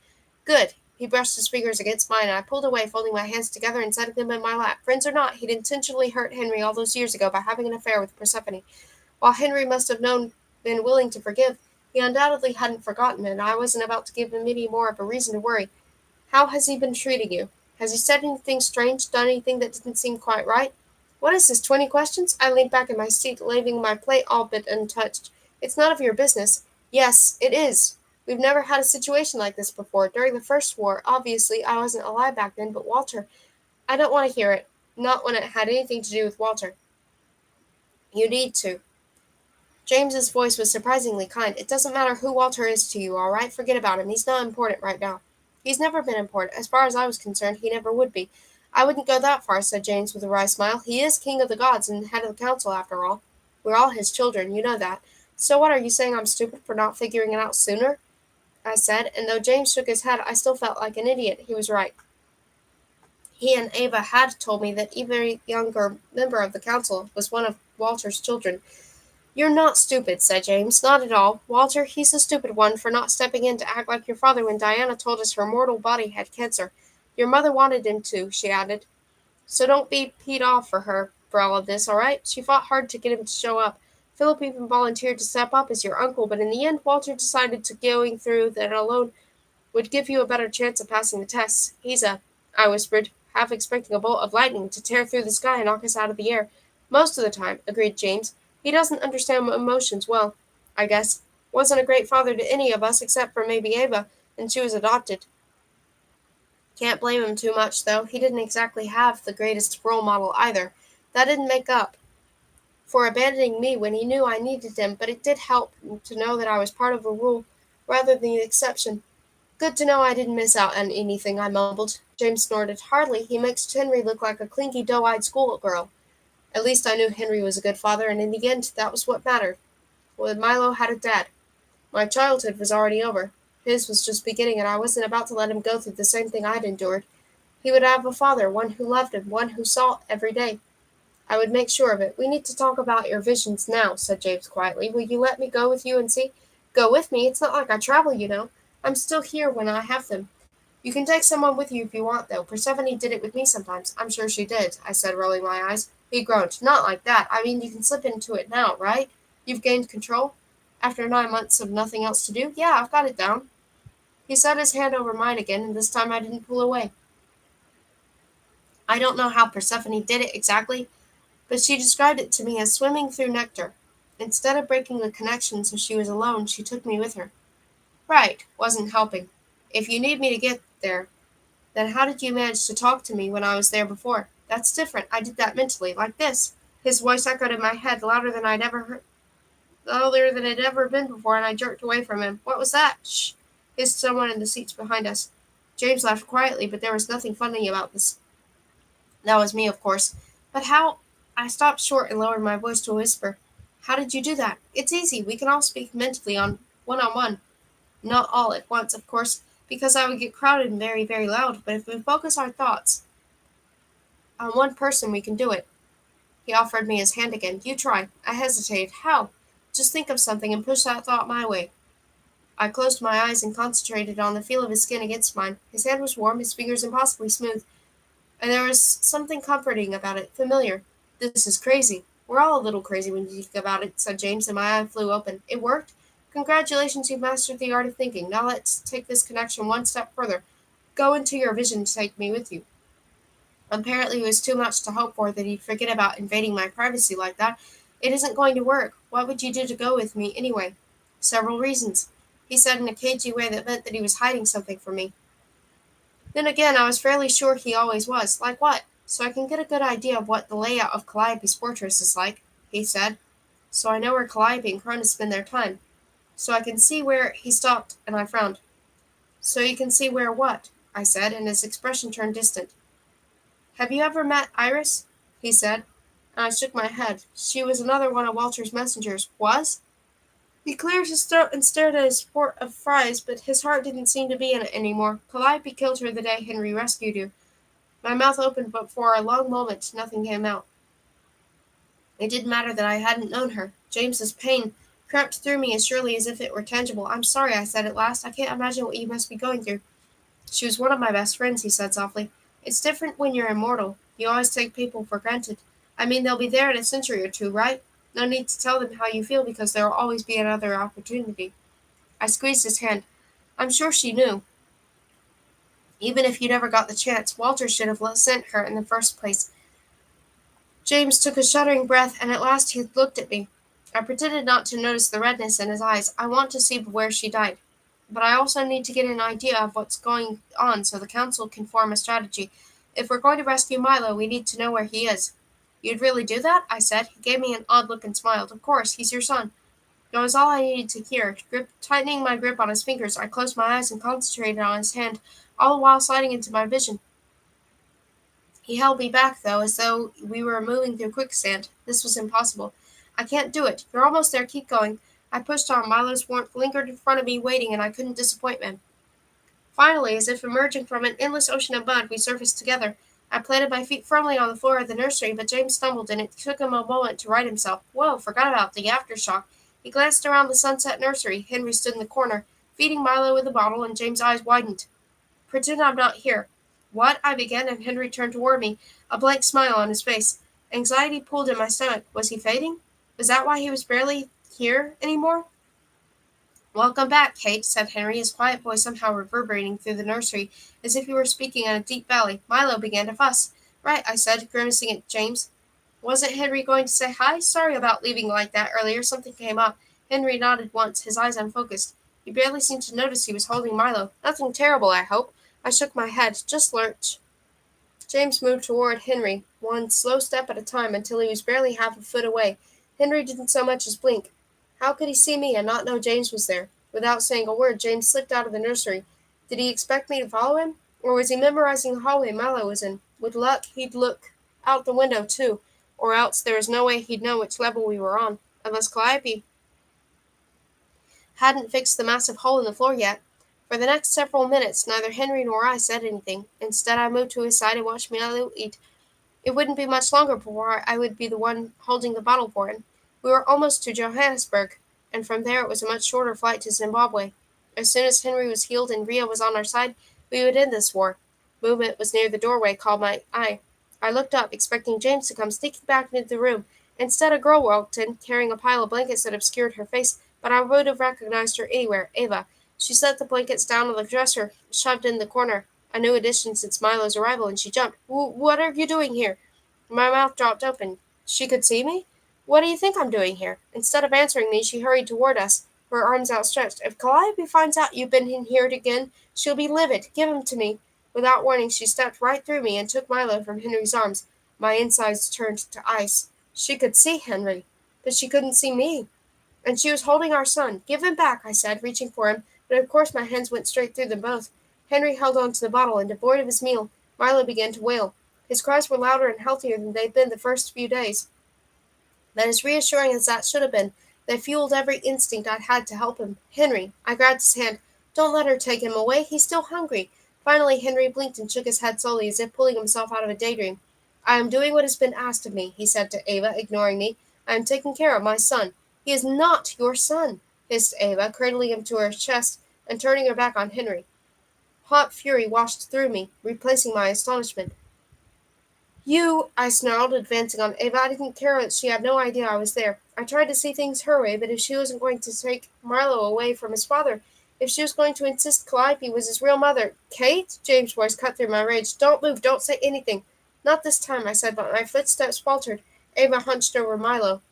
Good. He brushed his fingers against mine, and I pulled away, folding my hands together and setting them in my lap. Friends or not, he'd intentionally hurt Henry all those years ago by having an affair with Persephone. While Henry must have been willing to forgive, he undoubtedly hadn't forgotten, and I wasn't about to give him any more of a reason to worry. How has he been treating you? Has he said anything strange, done anything that didn't seem quite right? What is this, 20 questions? I leaned back in my seat, leaving my plate all but untouched. It's none of your business. Yes, it is. We've never had a situation like this before. During the first war, obviously, I wasn't alive back then, but Walter, I don't want to hear it. Not when it had anything to do with Walter. You need to. James's voice was surprisingly kind. It doesn't matter who Walter is to you, all right? Forget about him. He's not important right now. He's never been important. As far as I was concerned, he never would be. I wouldn't go that far, said James with a wry smile. He is king of the gods and head of the council, after all. We're all his children, you know that. So what, are you saying I'm stupid for not figuring it out sooner? I said, and though James shook his head, I still felt like an idiot. He was right. He and Ava had told me that every younger member of the council was one of Walter's children. You're not stupid, said James. Not at all. Walter, he's the stupid one for not stepping in to act like your father when Diana told us her mortal body had cancer. Your mother wanted him to, she added. So don't be peed off for all of this, all right? She fought hard to get him to show up. Philip even volunteered to step up as your uncle, but in the end, Walter decided to going through that alone would give you a better chance of passing the tests. I whispered, half expecting a bolt of lightning to tear through the sky and knock us out of the air. Most of the time, agreed James. He doesn't understand emotions well, I guess. Wasn't a great father to any of us except for maybe Ava, and she was adopted. Can't blame him too much, though. He didn't exactly have the greatest role model either. That didn't make up for abandoning me when he knew I needed him, but it did help to know that I was part of a rule rather than the exception. Good to know I didn't miss out on anything, I mumbled. James snorted. Hardly. He makes Henry look like a clinky, doe-eyed schoolgirl. At least I knew Henry was a good father, and in the end, that was what mattered. Well, Milo had a dad. My childhood was already over. His was just beginning, and I wasn't about to let him go through the same thing I'd endured. He would have a father, one who loved him, one who saw every day. I would make sure of it. We need to talk about your visions now, said James quietly. Will you let me go with you and see? Go with me? It's not like I travel, you know. I'm still here when I have them. You can take someone with you if you want, though. Persephone did it with me sometimes. I'm sure she did, I said, rolling my eyes. He groaned. Not like that. I mean, you can slip into it now, right? You've gained control? After 9 months of nothing else to do? Yeah, I've got it down. He set his hand over mine again, and this time I didn't pull away. I don't know how Persephone did it exactly, but she described it to me as swimming through nectar. Instead of breaking the connection so she was alone, she took me with her. Right, wasn't helping. If you need me to get there, then how did you manage to talk to me when I was there before? That's different. I did that mentally, like this. His voice echoed in my head louder than it had ever been before, and I jerked away from him. What was that? Shh, hissed someone in the seats behind us. James laughed quietly, but there was nothing funny about this. That was me, of course. But how? I stopped short and lowered my voice to a whisper. How did you do that? It's easy. We can all speak mentally on one. Not all at once, of course, because I would get crowded and very, very loud, but if we focus our thoughts on one person, we can do it. He offered me his hand again. You try. I hesitated. How? Just think of something and push that thought my way. I closed my eyes and concentrated on the feel of his skin against mine. His hand was warm, his fingers impossibly smooth, and there was something comforting about it, familiar. This is crazy. We're all a little crazy when you think about it, said James, and my eye flew open. It worked? Congratulations, you've mastered the art of thinking. Now let's take this connection one step further. Go into your vision to take me with you. Apparently, it was too much to hope for that he'd forget about invading my privacy like that. It isn't going to work. What would you do to go with me, anyway? Several reasons, he said in a cagey way that meant that he was hiding something from me. Then again, I was fairly sure he always was. Like what? So I can get a good idea of what the layout of Calliope's fortress is like, he said. So I know where Calliope and Cronus spend their time. So I can see where he stopped, and I frowned. So you can see where what? I said, and his expression turned distant. Have you ever met Iris? He said, and I shook my head. She was another one of Walter's messengers. Was? He cleared his throat and stared at his port of fries, but his heart didn't seem to be in it any more. Calliope killed her the day Henry rescued you. My mouth opened, but for a long moment nothing came out. It didn't matter that I hadn't known her. James's pain crept through me as surely as if it were tangible. I'm sorry, I said at last. I can't imagine what you must be going through. She was one of my best friends, he said softly. It's different when you're immortal. You always take people for granted. I mean, they'll be there in a century or two, right? No need to tell them how you feel because there will always be another opportunity. I squeezed his hand. I'm sure she knew. Even if you never got the chance, Walter should have sent her in the first place. James took a shuddering breath, and at last he looked at me. I pretended not to notice the redness in his eyes. I want to see where she died. But I also need to get an idea of what's going on so the council can form a strategy. If we're going to rescue Milo, we need to know where he is. You'd really do that? I said. He gave me an odd look and smiled. Of course, he's your son. That was all I needed to hear. Tightening my grip on his fingers, I closed my eyes and concentrated on his hand, all the while sliding into my vision. He held me back, though, as though we were moving through quicksand. This was impossible. I can't do it. You're almost there. Keep going. I pushed on. Milo's warmth lingered in front of me, waiting, and I couldn't disappoint him. Finally, as if emerging from an endless ocean of mud, we surfaced together. I planted my feet firmly on the floor of the nursery, but James stumbled, and it took him a moment to right himself. Whoa, forgot about the aftershock. He glanced around the sunset nursery. Henry stood in the corner, feeding Milo with a bottle, and James' eyes widened. Pretend I'm not here. What? I began, and Henry turned toward me, a blank smile on his face. Anxiety pulled in my stomach. Was he fading? Was that why he was barely here anymore? Welcome back, Kate, said Henry, his quiet voice somehow reverberating through the nursery, as if he were speaking in a deep valley. Milo began to fuss. Right, I said, grimacing at James. Wasn't Henry going to say hi? Sorry about leaving like that earlier. Something came up. Henry nodded once, his eyes unfocused. He barely seemed to notice he was holding Milo. Nothing terrible, I hope. I shook my head. Just lurch. James moved toward Henry, one slow step at a time until he was barely half a foot away. Henry didn't so much as blink. How could he see me and not know James was there? Without saying a word, James slipped out of the nursery. Did he expect me to follow him? Or was he memorizing the hallway Milo was in? With luck, he'd look out the window, too, or else there was no way he'd know which level we were on, unless Calliope hadn't fixed the massive hole in the floor yet. For the next several minutes, neither Henry nor I said anything. Instead, I moved to his side and watched Milo eat. It wouldn't be much longer before I would be the one holding the bottle for him. We were almost to Johannesburg, and from there it was a much shorter flight to Zimbabwe. As soon as Henry was healed and Rio was on our side, we would end this war. Movement was near the doorway, caught my eye. I looked up, expecting James to come sneaking back into the room. Instead, a girl walked in, carrying a pile of blankets that obscured her face, but I would have recognized her anywhere, Ava. She set the blankets down on the dresser, shoved in the corner. A new addition since Milo's arrival, and she jumped. What are you doing here? My mouth dropped open. She could see me? What do you think I'm doing here? Instead of answering me, she hurried toward us, her arms outstretched. If Calliope finds out you've been in here again, she'll be livid. Give him to me. Without warning, she stepped right through me and took Milo from Henry's arms. My insides turned to ice. She could see Henry, but she couldn't see me. And she was holding our son. Give him back, I said, reaching for him, but of course my hands went straight through them both. Henry held on to the bottle, and devoid of his meal, Milo began to wail. His cries were louder and healthier than they'd been the first few days. But as reassuring as that should have been, they fueled every instinct I'd had to help him. Henry, I grabbed his hand. Don't let her take him away. He's still hungry. Finally, Henry blinked and shook his head slowly, as if pulling himself out of a daydream. I am doing what has been asked of me, he said to Ava, ignoring me. I am taking care of my son. He is not your son, hissed Ava, cradling him to her chest and turning her back on Henry. Hot fury washed through me, replacing my astonishment. You, I snarled, advancing on Ava. I didn't care that she had no idea I was there. I tried to see things her way, but if she wasn't going to take Marlowe away from his father, if she was going to insist Calliope was his real mother— Kate? James' voice cut through my rage. Don't move, don't say anything. Not this time, I said, but my footsteps faltered. Ava hunched over Milo,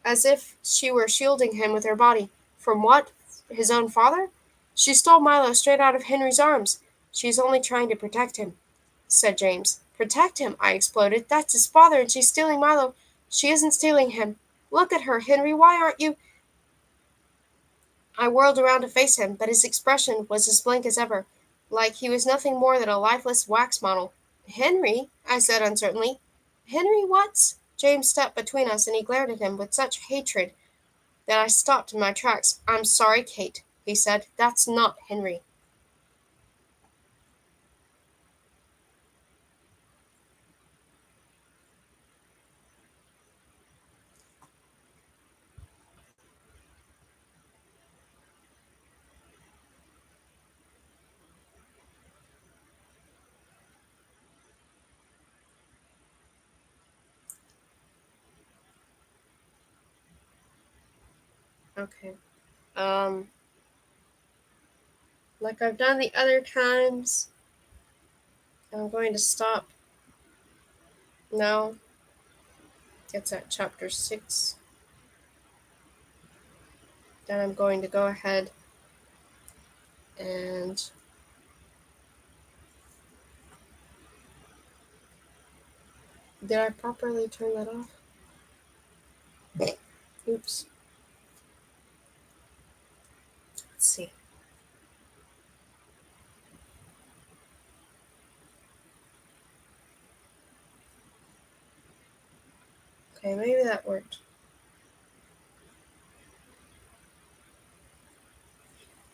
as if she were shielding him with her body. From what? His own father? She stole Milo straight out of Henry's arms. She's only trying to protect him, said James. Protect him, I exploded. That's his father, and she's stealing Milo. She isn't stealing him. Look at her, Henry. Why aren't you— I whirled around to face him, but his expression was as blank as ever, like he was nothing more than a lifeless wax model. Henry, I said uncertainly. Henry what? James stepped between us, and he glared at him with such hatred that I stopped in my tracks. I'm sorry, Kate, he said. That's not Henry. Okay. Um, like I've done the other times, I'm going to stop now. It's at chapter 6. Then I'm going to go ahead and did I properly turn that off? Oops. Let's see. Okay, maybe that worked.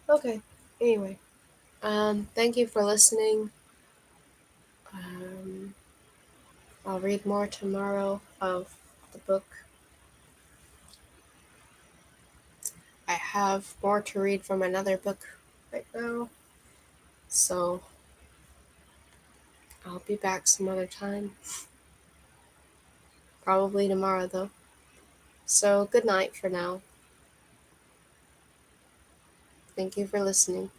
Okay. Anyway, thank you for listening. Um, I'll read more tomorrow of the book. I have more to read from another book right now, so I'll be back some other time. Probably tomorrow, though. So, good night for now. Thank you for listening.